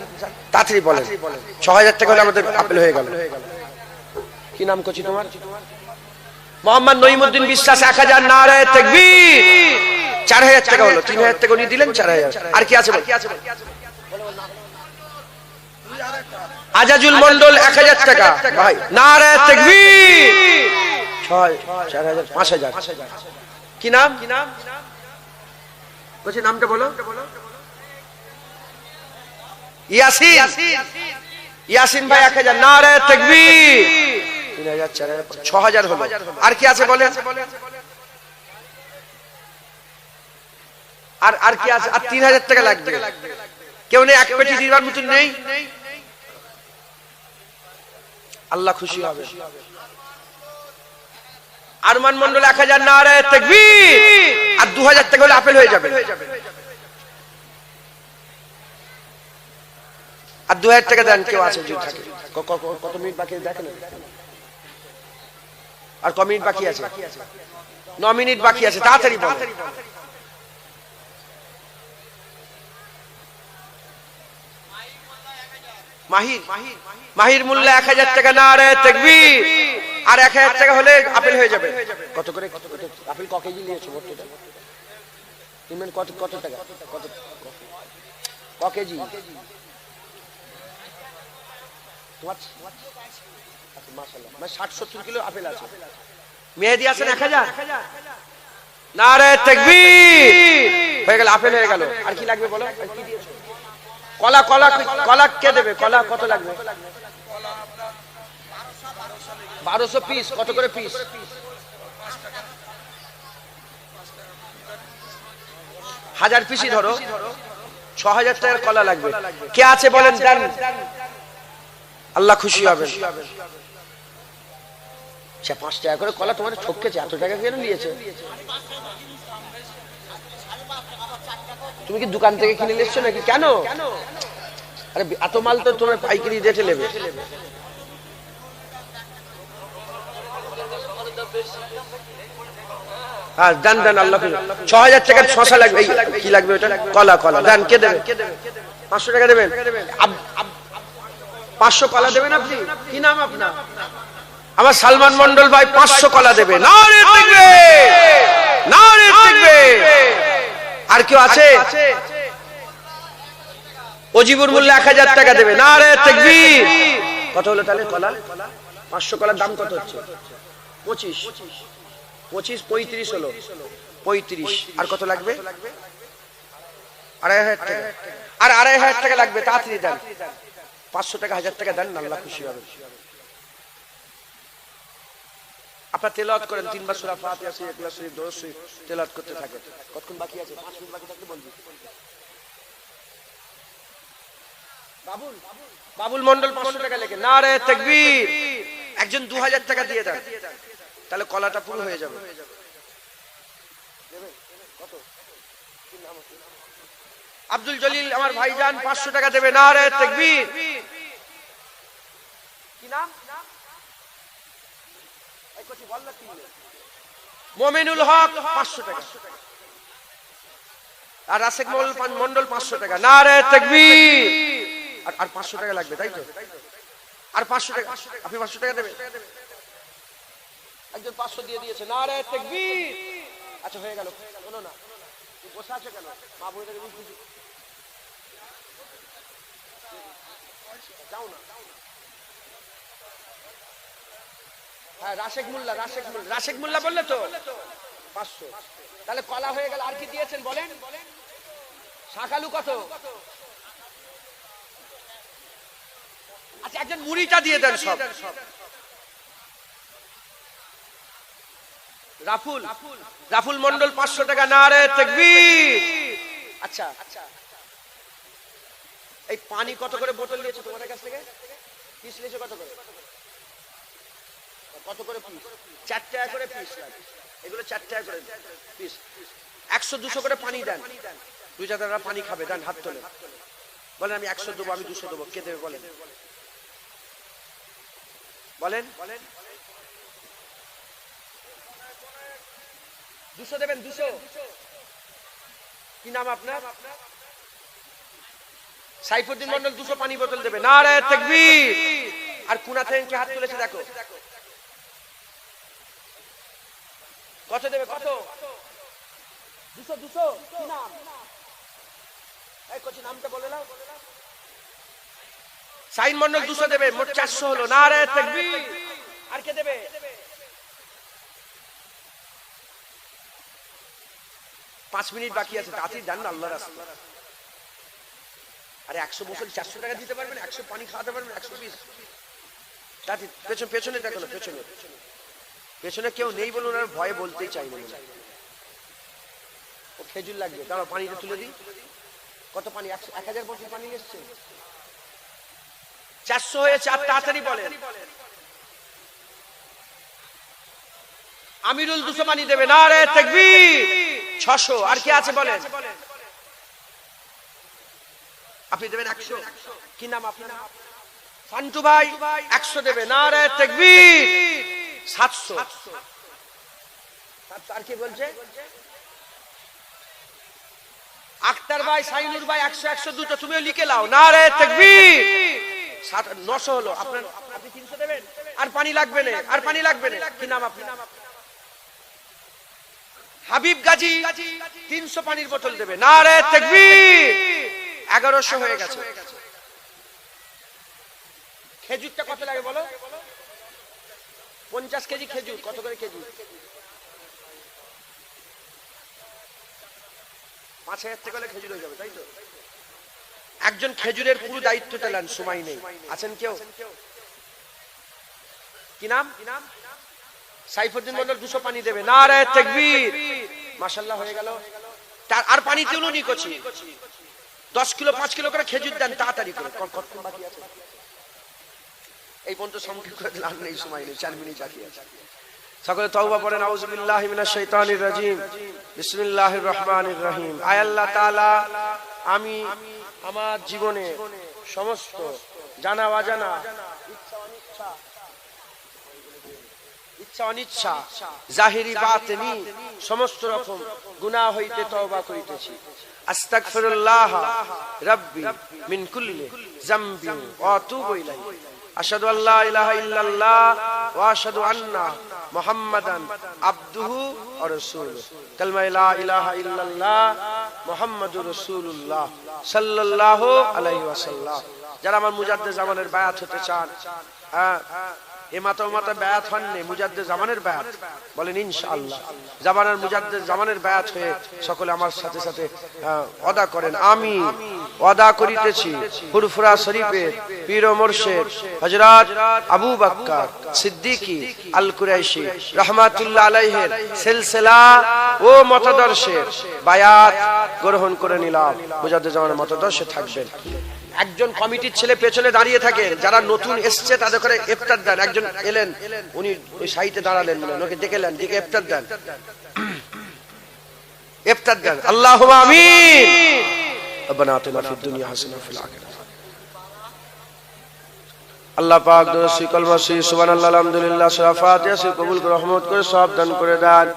তাড়াতাড়ি বলেন। 6000 টাকা হলে আমাদের আপেল হয়ে গেল। কি নাম করছি তোমার? মোহাম্মদ নঈমউদ্দিন বিশ্বাস 1000। নারায়ে তাকবীর। 4000 টাকা হলো। 3000 টাকা উনি দিলেন, 4000। আর কি আছে? আজাজুল মন্ডল 1000 টাকা ভাই। নারায়ে তাকবীর। 6 4000 5000। কি নাম? বলছি নামটা বলো। ইয়াসিন। ইয়াসিন ভাই 1000। নারায়ে তাকবীর। 3000 4000 6000 হলো। আর কি আছে বলেন? আর কি আছে? আর 3000 টাকা লাগবে। কেউ নেই? 1 পেটি দিবার মতন নেই? আল্লাহ খুশি হবে। আরমান মন্ডল 1000। নারায়ে তাকবীর। আর 2000 টাকা হলে আপেল হয়ে যাবে। আর 2000 টাকা দেন কেউ আছে যদি থাকে। কত মিনিট বাকি দেখেন? আর ক মিনিট বাকি আছে? 9 মিনিট বাকি আছে। তাড়াতাড়ি বলেন। মাহির মোল্লা 1000 টাকা। নারায়ে তাকবীর। আর 1000 টাকা হলে আপেল হয়ে যাবে। কত করে আপেল? ক কেজি নিয়েছো? কত টাকা? ক কেজি? মাশাআল্লাহ, মানে 60-70 কিলো আপেল আছে। মেহেদি আছেন 1000। নারায়ে তাকবীর। হয়ে গেল, আপেল হয়ে গেল। আর কি লাগবে বলো? কি দিয়েছো? কলা। কলা কে দেবে? কলা কত লাগবে? 1200 পিস। কত করে পিস? 1000 পিসই ধরো। 6000 টাকার কলা লাগবে। কে আছে বলেন? দেন, আল্লাহ খুশি হবে। 5 টাকা করে কলা তোমার ঠকেছে। এত টাকা কেন নিয়েছে? তুমি কি দোকান থেকে কিনে নিচ্ছ নাকি? কেন আরে এত মাল তো তোমার পাইকারি রেটে নেবে। হ্যাঁ দেন দেন, আল্লাহ 6000 টাকার শশা লাগবে। কি লাগবে ওটা? কলা। কলা দেন। কে দেবে? 500 টাকা দেবেন। 500 কলা দেবেন আপনি? কি নাম আপনার? আমার সালমান মন্ডল ভাই 500 কলা দেবে। নারে তাকবীর, নারে তাকবীর। আর কেউ আছে? অজিবুর মোল্লা 1000 টাকা দেবে। নারে তাকবীর। কত হলো তাহলে কলা? 500 কলার দাম কত হচ্ছে? 25 35 হলো। 35 আর কত লাগবে? 2500 টাকা। আর 2500 টাকা লাগবে। তাড়াতাড়ি দেন। 500 টাকা 1000 টাকা দেন, আল্লাহ খুশি হবে। আপনারা তেলাওয়াত করেন 3 বার সূরা ফাতিহা, ইখলাস শরীফ, দরুদ শরীফ তেলাওয়াত করতে থাকেন। কতক্ষণ বাকি আছে? 5 মিনিট বাকি থাকলে বলবি। বাবুল মন্ডল 500 টাকা লেখে। নারে তাকবীর। একজন 2000 টাকা দিয়ে দেন, তাহলে কলাটা পুরো হয়ে যাবে। আব্দুল জলিল আমার ভাইজান 500 টাকা দেবে। নারে তাকবীর। কি নাম? মোমিনুল হক 500 টাকা। আর রাশেক মন্ডল 500 টাকা। নারে তাকবীর। আর 500 টাকা লাগবে, তাই তো? আর 500 টাকা আপনি 500 টাকা দেবেন। একজন 500 দিয়ে দিয়েছে। নারে তাকবীর। আচ্ছা হয়ে গেল। শোনো না, তুই বসে আছো কেন? মা বইটাকে বুঝছি, যাও না। হ্যাঁ রাশেক মোল্লা বললে তো 500। তাহলে কলা হয়ে গেল। আর কি দিয়েছেন বলেন? শাকালু কত? আচ্ছা একজন মুড়িটা দিয়ে দেন সব। রাফুল মন্ডল 500 টাকা। নারে তাকবীর। আচ্ছা এই পানি কত করে বোতল নিয়েছে তোমাদের কাছ থেকে? পিস নিয়েছে কত করে? কত করে পিস? 4 টাকা করে পিস লাগে। এগুলো 4 টাকা করে পিস। 100-200 করে পানি দেন। 2 টাকা পানি খাবে। দেন, হাত তোলে। বলেন আমি 100 দেবো, আমি 200 দেবো। কে দেবে বলেন? বলেন 200 দেবেন। 200। কি নাম আপনার? সাইফুদ্দিন মন্ডল 200 পানি বোতল দেবে। নারে তাকবীর। আর কোনা থেকে হাত তুলেছে দেখো। কত দেবে? কত? 200। কি নাম? এই কোচি নামটা বলে নাও। সাইন মন্ডল 200 দেবে। মোট 400 হলো। নারে তাকবীর। আর কে দেবে? 5 মিনিট বাকি আছে, তাড়াতাড়ি দেন না আল্লাহর রাস্তায়। আরে 100 বোতল 400 টাকা দিতে পারবেন? 100 পানি খাওয়াতে পারবেন? 100 পিস। পেছনে দেখো না, পেছনে কেউ নেই বলুন। আর ভয়ে বলতেই চাই না। ও খেজুর লাগবে। দাঁড়াও পানিটা তুলে দিই। কত পানি? 1000 বোতল পানি এসছে। 400 হয়েছে। আর তাড়াতাড়ি বলেন। আমিরুল 200 পানি দেবে। নারে তাকবীর। 600। আর কি আছে বলেন? আপনি দেবেন 100। কি নাম আপনার? ফান্টু ভাই 100 দেবে। নারে তাকবীর। 700। আর কি বলছে? আক্তার ভাই, সাইনুর ভাই 100 দুটো। তুমিও লিখে লাও। নারে তাকবীর। 900 হলো। আপনি 300 দেবেন। আর পানি লাগবে না, আর পানি লাগবে না। কি নাম আপনার? হাবিব গাজী 300 পানির বোতল দেবে। নারে তাকবীর। 1100 হয়ে গেছে। খেজুরটা কত লাগে বলো? 50 কেজি খেজুর। কত করে খেজুর? 5000 টাকা হলে খেজুর হয়ে যাবে, তাই তো? একজন খেজুরের পুরো দায়িত্বটা নেন, সময় নেই। আছেন কেউ? কি নাম? সাইফুদ্দিন মন্ডল 200 পানি দেবে। নারে তাকবীর। মাশাআল্লাহ হয়ে গেল। আর পানি তুলুনি কচি। 10 কিলো 5 কিলো করে খেজুর দেন তাড়াতাড়ি করে। কতক্ষণ বাকি আছে? এই পর্যন্ত সংক্ষেপ করে দিলাম। নেই, সময় নেই। 4 মিনিট বাকি আছে। সকলে তওবা পড়েন। আউযু বিল্লাহি মিনাশ শাইতানির রাজিম। বিসমিল্লাহির রহমানির রহিম। আয় আল্লাহ তাআলা, আমি আমার জীবনে সমস্ত জানা অজানা ইচ্ছা অনিচ্ছা জাহিরি বাতিনি সমস্ত রকম গুনাহ হইতে তওবা করিতেছি। আস্তাগফিরুল্লাহ রাব্বি মিন কুল্লি যামবি ওয়া আতুবু ইলাইহি। আশহাদু আল্লা ইলাহা ইল্লাল্লাহ ওয়া আশহাদু আন্না মুহাম্মাদান আবদুহু ওয়া রাসূলুহু। কালমা লা ইলাহা ইল্লাল্লাহ মুহাম্মাদুর রাসূলুল্লাহ সাল্লাল্লাহু আলাইহি ওয়াসাল্লাম। যারা আমার মুজাদ্দিদ জামানের বায়াত হতে চান, মাতা বায়াত হননি, মুজাদ্দিদ জামানের বায়াত বলেন ইনশাআল্লাহ। জামানের মুজাদ্দিদ জামানের বায়াত হয়ে সকলে আমার সাথে সাথে ওয়াদা করেন। আমি ওয়াদা করিতেছি ফুরফুরা শরীফের পীর ও মুর্শিদ হযরত আবু বকর সিদ্দিকী আল কুরাইশি রাহমাতুল্লাহ আলাইহির সিলসিলা ও মতাদর্শের বায়াত গ্রহণ করে নিলাম। মুজাদ্দিদ জামানের মতাদর্শে থাকবেন। একজন কমিটির ছেলে পেছনে দাঁড়িয়ে থাকেন, যারা নতুন এসছে তাদের করে ইফতার দেন। একজন এলেন, উনি ওই সাইডে দাঁড়ালেন, ওনাকে ডেকেলেন, ডেকে ইফতার দেন, ইফতার দেন। আল্লাহুম্মা আমিন। রব্বানা আতিনা ফিদ দুনিয়া হাসানাহ ওয়া ফিল আখিরাতি। আল্লাহ পাক দরুদ কলমা সুবহানাল্লাহ আলহামদুলিল্লাহ সূরা ফাতিহা কবুল করে রহমত করে সওয়াব দান করে দেন।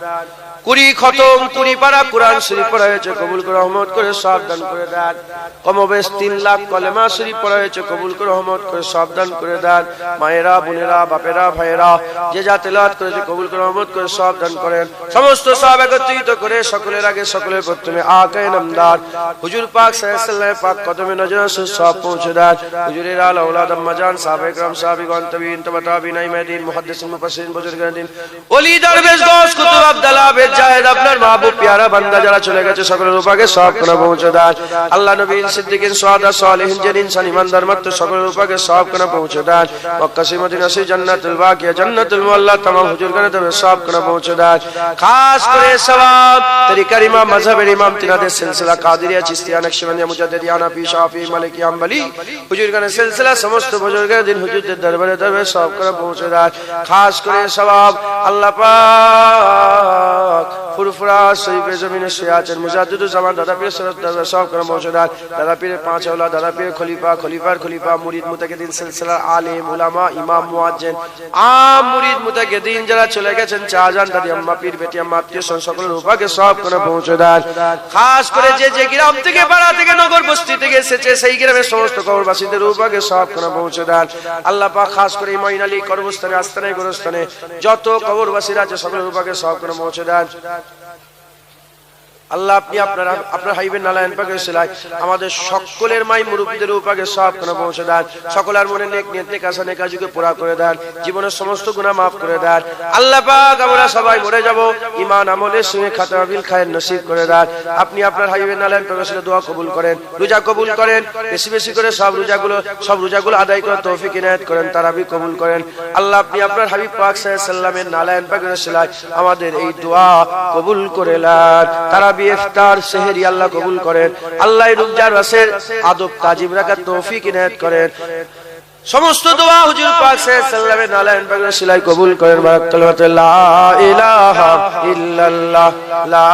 20 খতম 20 পারা কোরআন শরীফ পড়া হয়েছে, কবুল করে রহমত করে সওয়াব দান করে দেন। কমবেশ 3 লাখ কলেমা শরীফ পড়া হয়েছে, কবুল করে রহমত করে সওয়াব দান করে দেন। মায়েরা, বোনেরা, বাপেরা, ভাইয়েরা যে যা তেলাওয়াত করেছে কবুল করে রহমত করে সওয়াব দান করেন। সমস্ত সওয়াব একত্রিত করে সকলের আগে সকলের প্রথমে আকায়ে নামদার হুজুর পাক সাল্লাল্লাহু আলাইহি ওয়াসাল্লাম পাক কদমে নজর সওয়াব পৌঁছে দেন। হুজুরের আলা আওলাদ আম্মাজান সাহাবায়ে کرام সাহাবীগণ তাবিঈন তাবিঈন ইমামদিন মুহাদ্দিসিন মুফাসসিরিন বুজুর্গান ওলি দরবেশ গাউস কুতুব আব্দুল্লাহ বেজায়েদ আপনার মাহবুব প্যারা বান্দা যারা চলে গেছে সকলের উপরে সওয়াব করে পৌঁছে দেন। আল্লাহ নবী সিদ্দিকিন সুহাদা সালেহিন যে ইনসান ইমানদার মত সকলের উপরে সওয়াব করে পৌঁছে দেন। মক্কা সে মদিনা সে জান্নাতুল বাকিয়া জান্নাতুল মুআল্লা तमाम হুজুরগণ তবে সওয়াব করে পৌঁছে দেন। খাস করে সওয়াব তরিকার ইমাম মাযহাবের ইমাম তিনাদের সিলসিলা কাদেরিয়া চিশতিয়া নকশবন্দিয়া মুজাদ্দিদিয়া হানাফি শাফি মালিকি হাম্বলি হুজুরগণের সিলসিলা সমস্ত বুজুর্গদের দিন হুজুরদের দরবারে দরবারে সওয়াব করে পৌঁছে দেন। খাস করে সওয়াব আল্লাহ পাক ফুরফুরা শরীফে জমিনে শুয়ে আছেন মুজাদ্দিদুজ জামান দাদা পীর সরদার সওয়াব করে পৌঁছে দেন। দাদা পীরের 5 আওলাদ, দাদা পীরের খলিফা, খলিফার খলিফা, মুরিদ মুতাকিদিন সিলসিলার আলেম উলামা ইমাম মুয়াজ্জিন আম মুরিদ মুতাকিদিন যারা চলে গেছেন চাজান দাদি আম্মা পীর বেটি আম্মা আত্মীয় সকলের উপরে সওয়াব করে পৌঁছে দেন। খাস করে যে যে গ্রাম থেকে পাড়া থেকে নগর বস্তি থেকে এসেছে সেই গ্রামের সমস্ত কবরবাসীদের উপরে সওয়াব করে পৌঁছে দেন। আল্লাহ পাক খাস করে ইমাইন আলী কবরস্থানে আস্তানে গোরস্থানে যত কবরবাসীরা আছে সকলের উপরে সওয়াব করে পৌঁছে দেন। আল্লাহ আপনি আপনার হাইবেন নালায়ন পাকের সিলাই আমাদের সকলের মাই মুরব্বিদের উপরে সওয়াব করে পৌঁছে দেন। সকলের মনে নেক নিয়ত নেক আশা নেক আজকে পুরা করে দেন। জীবনের সমস্ত গুনাহ maaf করে দেন। আল্লাহ পাক আমরা সবাই মরে যাব, ঈমান আমলের সঙ্গে খাতমা বিল খায়ের নসিব করে দেন। আপনি আপনার হাইবেন নালায়ন পাকের সিলাই দোয়া কবুল করেন, রোজা কবুল করেন, বেশি বেশি করে সব রোজাগুলো আদায় করার তৌফিক ইনায়াত করেন, তারাবি কবুল করেন। আল্লাহ আপনি আপনার হাবিব পাক সাল্লাল্লাহু আলাইহি ওয়াসাল্লামের নালায়ন পাকের সিলাই আমাদের এই দোয়া কবুল করে নেন। তারাবি ইফতার সেহরি আল্লাহ কবুল করেন। আল্লাহ রমজান মাসের আদব তাজিম রাখার তৌফিক ইনায়াত করেন। সমস্ত দোয়া হুজুর পাক সাল্লাল্লাহু আলাইহি ওয়াসাল্লামের নালায়ন পাকের সিলাই কবুল করেন। বারাকাতুহু লা ইলাহা ইল্লাল্লাহ লা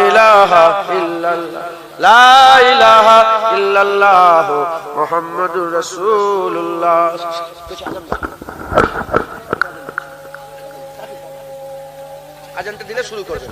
ইলাহা ইল্লাল্লাহ লা ইলাহা ইল্লাল্লাহ মুহাম্মাদুর রাসূলুল্লাহ। আজানটা দিলে শুরু করবেন।